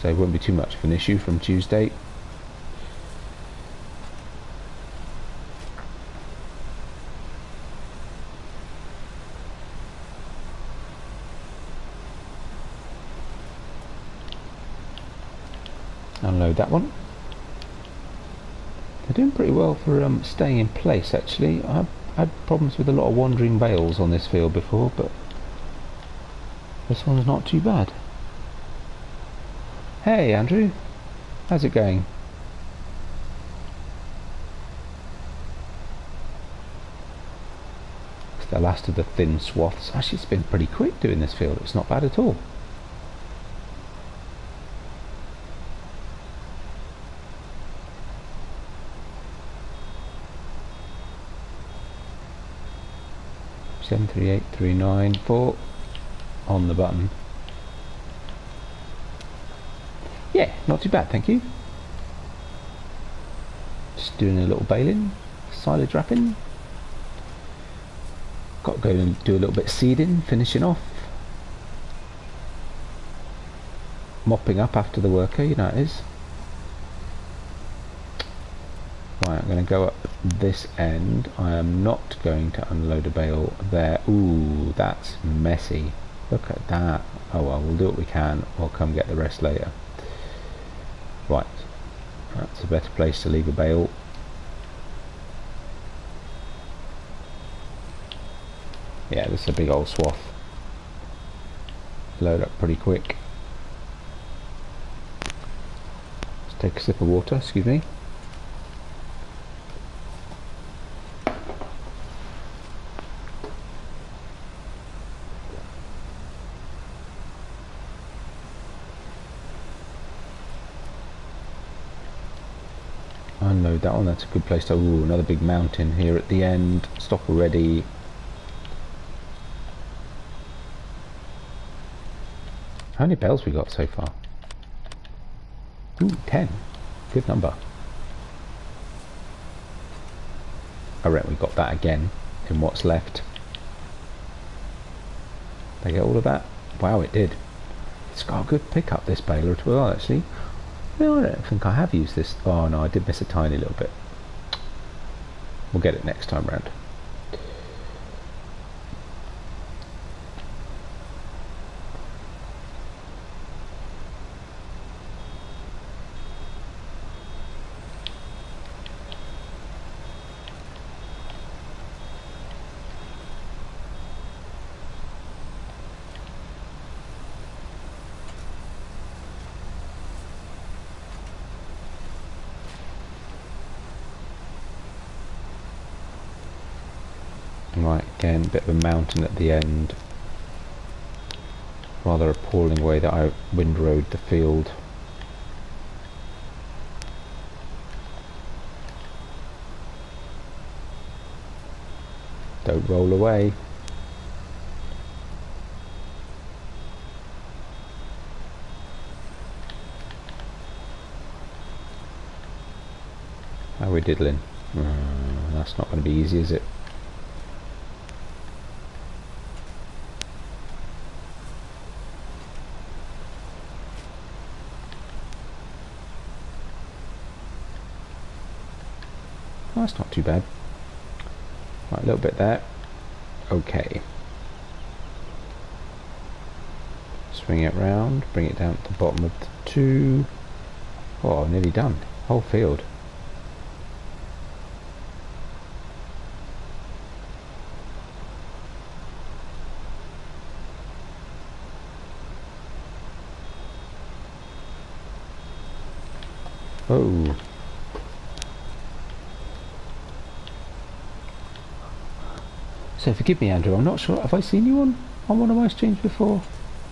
So it won't be too much of an issue from Tuesday. Unload that one. They're doing pretty well for staying in place actually. I've had problems with a lot of wandering bales on this field before, but this one's not too bad. Hey Andrew, how's it going? It's the last of the thin swaths. Actually, it's been pretty quick doing this field. It's not bad at all. Seven, 3, 8, 3, 9, 4 on the button. Yeah, not too bad, thank you. Just doing a little baling, silage wrapping. Got to go and do a little bit of seeding, finishing off. Mopping up after the worker, you know it is. Right, I'm going to go up this end. I am not going to unload a bale there. Ooh, that's messy. Look at that. Oh well, we'll do what we can. We'll come get the rest later. Right, that's a better place to leave a bale. Yeah, this is a big old swath. Load up pretty quick. Let's take a sip of water, excuse me. unload that one. That's a good place to... Ooh, another big mountain here at the end. Stop already. How many bells we got so far? Ooh, 10. Good number. I reckon we got that again in what's left. Did I get all of that? Wow, it did. It's got a good pickup, this baler as well, actually. No, I don't think I have used this. Oh no, I did miss a tiny little bit. We'll get it next time round. Right, again, bit of a mountain at the end. Rather appalling way that I windrowed the field. Don't roll away. How are we diddling? That's not going to be easy, is it? Oh, that's not too bad. Right, a little bit there. Okay. Swing it round, bring it down to the bottom of the 2. Oh, nearly done. Whole field. Oh. So forgive me, Andrew, I'm not sure, have I seen you on one of my streams before?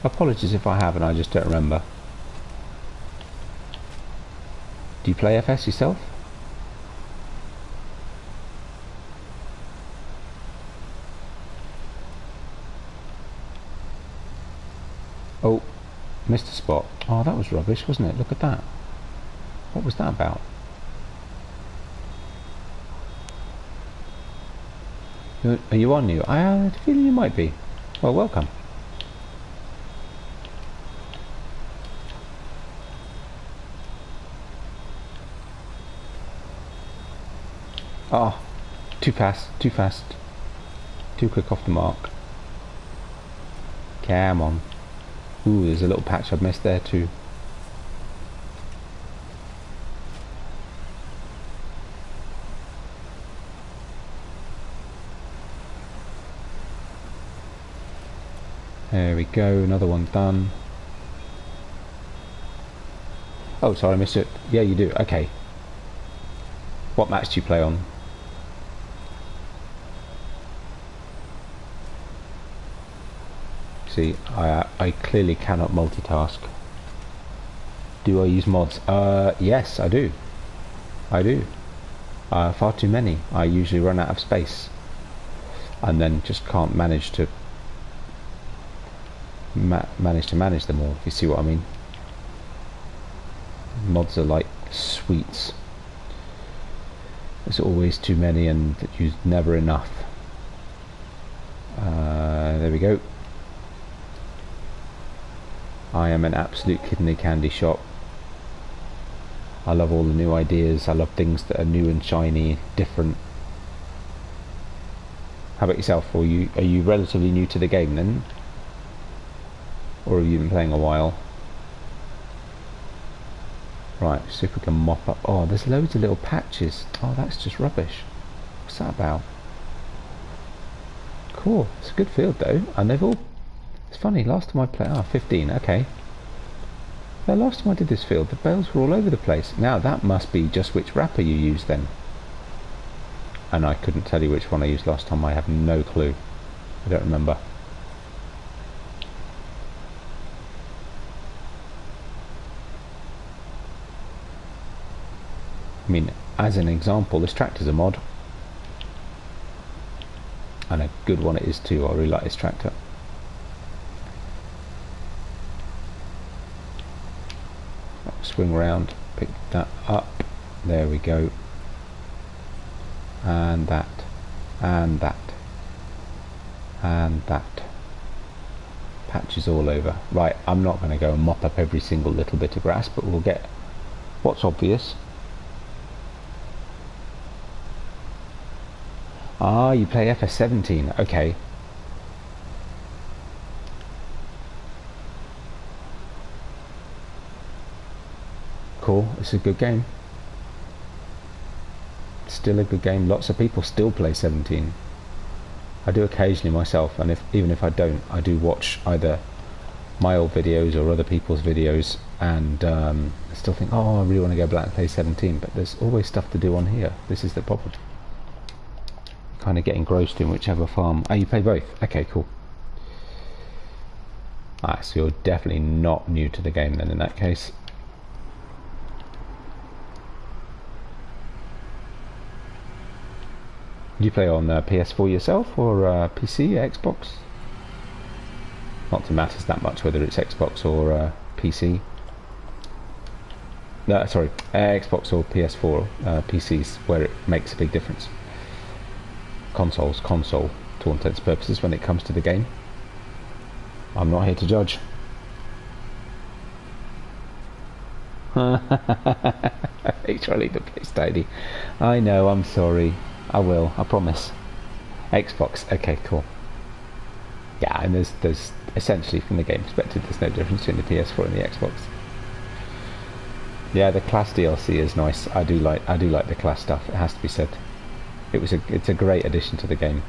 Apologies if I have and I just don't remember. Do you play FS yourself? Oh, missed a spot. Oh, that was rubbish, wasn't it? Look at that. What was that about? Are you on new? I had a feeling you might be. Well, welcome. Oh, too fast, too fast. Too quick off the mark. Come on. Ooh, there's a little patch I've missed there too. There we go, another one done. Oh, sorry, I missed it. Yeah, you do. Okay. What match do you play on? See, I clearly cannot multitask. Do I use mods? Yes, I do. I do. Far too many. I usually run out of space. And then just can't manage to manage them all, if you see what I mean. Mods are like sweets. There's always too many and there's never enough. There we go. I am an absolute kidney candy shop. I love all the new ideas. I love things that are new and shiny, different. How about yourself? Are you relatively new to the game then? Or have you been playing a while? Right, see if we can mop up. Oh, there's loads of little patches. Oh, that's just rubbish. What's that about? Cool, it's a good field though, and they've all... It's funny, last time I played... 15, okay. The last time I did this field, the bales were all over the place. Now that must be just which wrapper you used then. And I couldn't tell you which one I used last time, I have no clue. I don't remember. I mean, as an example, this tractor's a mod. And a good one it is too. I really like this tractor. Swing around, pick that up. There we go. And that. And that. And that. Patches all over. Right, I'm not going to go and mop up every single little bit of grass, but we'll get what's obvious. Ah, you play FS17, okay. Cool, it's a good game. Still a good game. Lots of people still play 17. I do occasionally myself, and even if I don't, I do watch either my old videos or other people's videos, and I still think, oh, I really want to go back and play 17, but there's always stuff to do on here. This is the problem. Kind of get engrossed in whichever farm. Oh, you play both? Okay, cool. Alright, so you're definitely not new to the game then in that case. Do you play on PS4 yourself, or PC, Xbox? Not that it matters that much whether it's Xbox or PC. No, sorry, Xbox or PS4, PCs, where it makes a big difference. Consoles, console, to all intents and purposes when it comes to the game. I'm not here to judge. Make sure I leave the place tidy. I know, I'm sorry. I will, I promise. Xbox, okay, cool. Yeah, and there's essentially, from the game perspective, there's no difference between the PS4 and the Xbox. Yeah, the class DLC is nice. I do like the class stuff. It has to be said. It's a great addition to the game.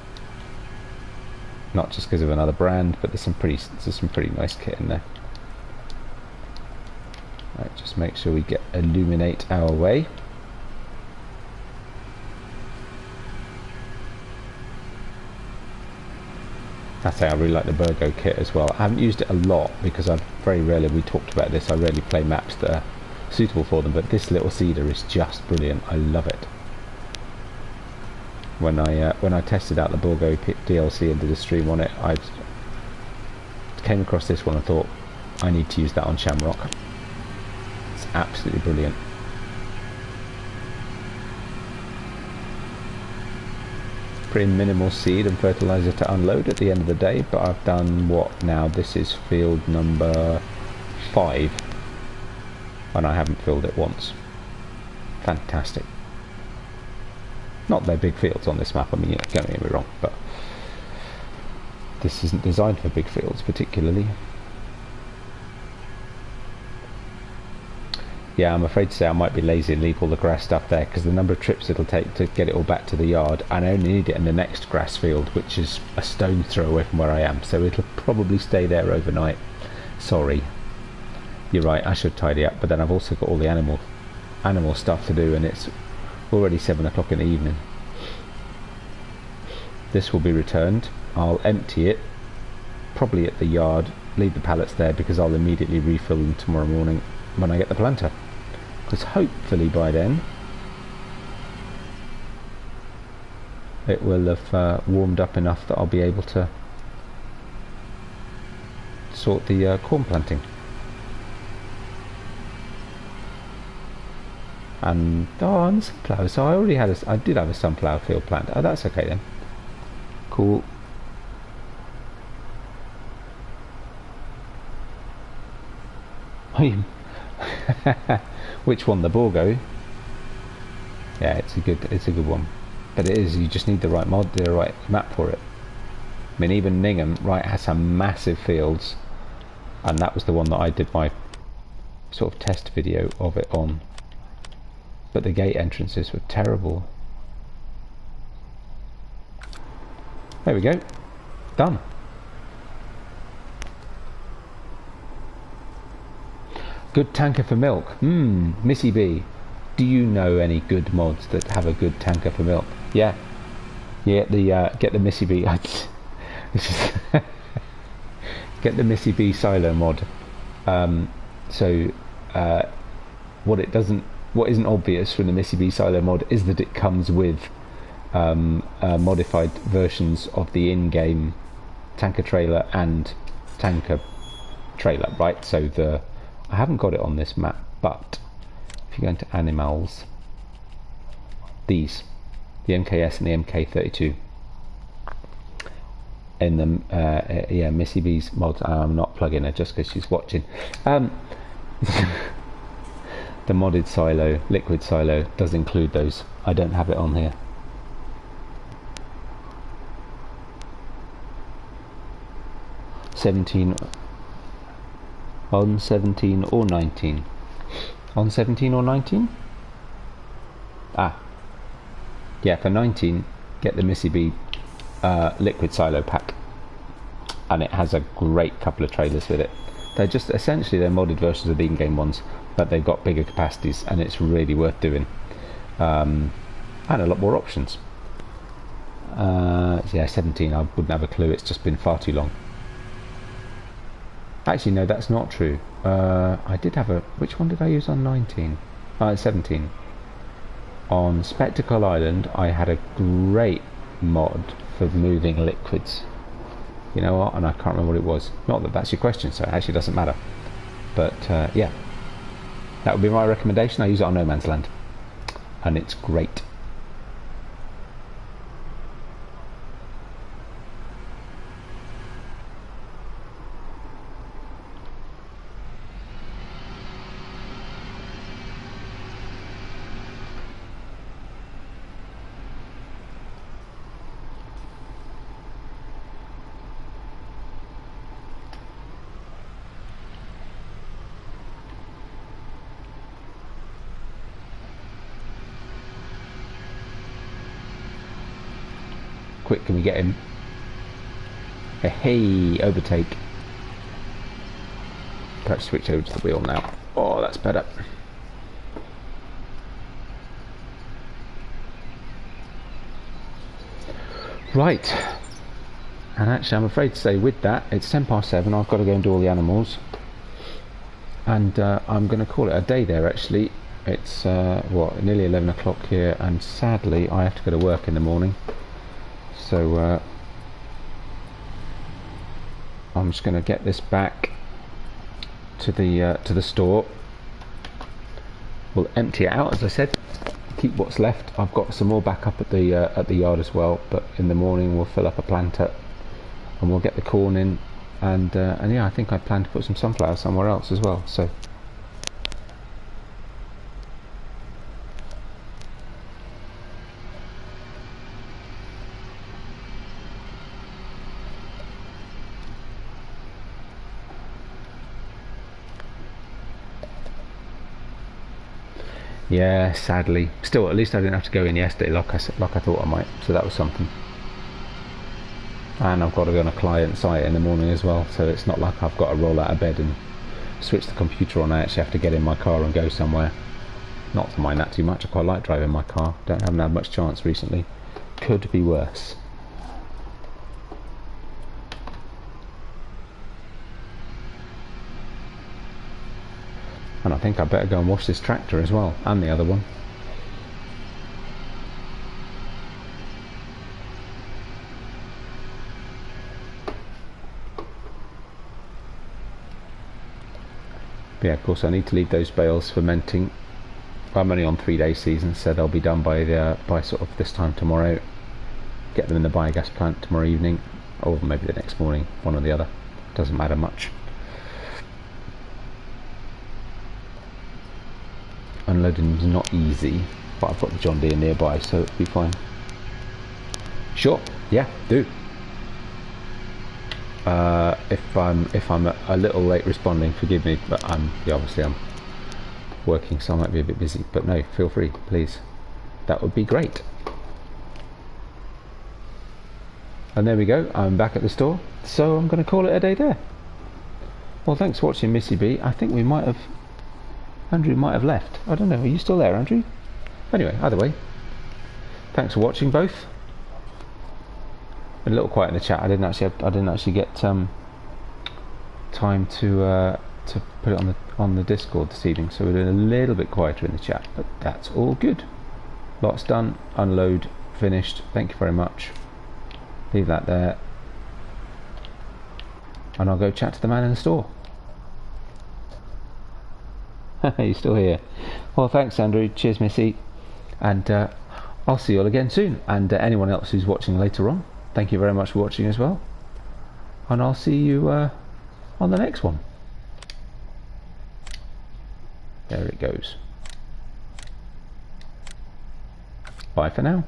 Not just because of another brand, but there's some pretty nice kit in there. Right, just make sure we get illuminate our way. I say I really like the Burgo kit as well. I haven't used it a lot because very rarely, we talked about this, I rarely play maps that are suitable for them, but this little seeder is just brilliant. I love it. When I tested out the Burgo DLC and did a stream on it, I came across this one and thought, I need to use that on Shamrock. It's absolutely brilliant. Pretty minimal seed and fertilizer to unload at the end of the day, but I've done what now? This is field number 5, and I haven't filled it once. Fantastic. Not they're big fields on this map, I mean, don't get me wrong, but this isn't designed for big fields particularly. Yeah, I'm afraid to say I might be lazy and leave all the grass stuff there, because the number of trips it'll take to get it all back to the yard, and I only need it in the next grass field, which is a stone's throw away from where I am, so it'll probably stay there overnight. Sorry. You're right, I should tidy up, but then I've also got all the animal stuff to do, and it's already 7 o'clock in the evening. This will be returned. I'll empty it, probably at the yard, leave the pallets there, because I'll immediately refill them tomorrow morning when I get the planter, because hopefully by then it will have warmed up enough that I'll be able to sort the corn planting. And and sunflower. So I did have a sunflower field plant. Oh, that's okay then. Cool. Which one? The Borgo? Yeah, it's a good one. But it is, you just need the right map for it. I mean, even Ningham, right, has some massive fields, and that was the one that I did my sort of test video of it on. But the gate entrances were terrible. There we go. Done. Good tanker for milk. Missy B. Do you know any good mods that have a good tanker for milk? Yeah. Yeah, get the Missy B. Get the Missy B silo mod. What it doesn't what isn't obvious from the Missy B silo mod is that it comes with modified versions of the in-game tanker trailer and tanker trailer, right? So I haven't got it on this map, but if you go into animals, the MKS and the MK32 in the yeah, Missy B's mods. I'm not plugging her just because she's watching. The modded silo, liquid silo, does include those. I don't have it on here. On 17 or 19. On 17 or 19? Ah. Yeah, for 19, get the Missy B liquid silo pack. And it has a great couple of trailers with it. They're just, essentially, they're modded versions of the in-game ones, but they've got bigger capacities, and it's really worth doing. And a lot more options. Yeah, 17, I wouldn't have a clue, it's just been far too long. Actually, no, that's not true. I did have a... Which one did I use on 19? 17. On Spectacle Island, I had a great mod for moving liquids. You know what? And I can't remember what it was. Not that that's your question, so it actually doesn't matter. But, yeah. That would be my recommendation. I use it on No Man's Land. And it's great. Quick, can we get him? Hey, overtake. Perhaps switch over to the wheel now. Oh, that's better. Right. And actually, I'm afraid to say with that, it's 7:10. I've got to go and do all the animals. And I'm going to call it a day there, actually. It's, what, nearly 11 o'clock here. And sadly, I have to go to work in the morning. So I'm just going to get this back to the store. We'll empty it out, as I said. Keep what's left. I've got some more back up at the yard as well. But in the morning we'll fill up a planter and we'll get the corn in. And yeah, I think I plan to put some sunflowers somewhere else as well. So. Yeah, sadly. Still, at least I didn't have to go in yesterday like I thought I might, so that was something. And I've got to go on a client site in the morning as well, so it's not like I've got to roll out of bed and switch the computer on. I actually have to get in my car and go somewhere. Not to mind that too much, I quite like driving my car. Haven't had much chance recently. Could be worse. And I think I better go and wash this tractor as well, and the other one. But yeah, of course I need to leave those bales fermenting. I'm only on 3-day season, so they'll be done by sort of this time tomorrow. Get them in the biogas plant tomorrow evening, or maybe the next morning, one or the other. Doesn't matter much. Unloading is not easy, but I've got the John Deere nearby, so it'll be fine. Sure, yeah, do. If I'm a little late responding, forgive me, but yeah, obviously I'm working, so I might be a bit busy. But no, feel free, please. That would be great. And there we go. I'm back at the store, so I'm going to call it a day there. Well, thanks for watching, Missy B. I think we might have. Andrew might have left. I don't know. Are you still there, Andrew? Anyway, either way, thanks for watching both. A little quiet in the chat. I didn't actually get time to to put it on the Discord this evening, so we're doing a little bit quieter in the chat, but that's all good. Lots done, unload finished. Thank you very much. Leave that there, and I'll go chat to the man in the store. You're still here. Well, thanks, Andrew. Cheers, Missy, and I'll see you all again soon. And anyone else who's watching later on, thank you very much for watching as well. And I'll see you on the next one. There it goes. Bye for now.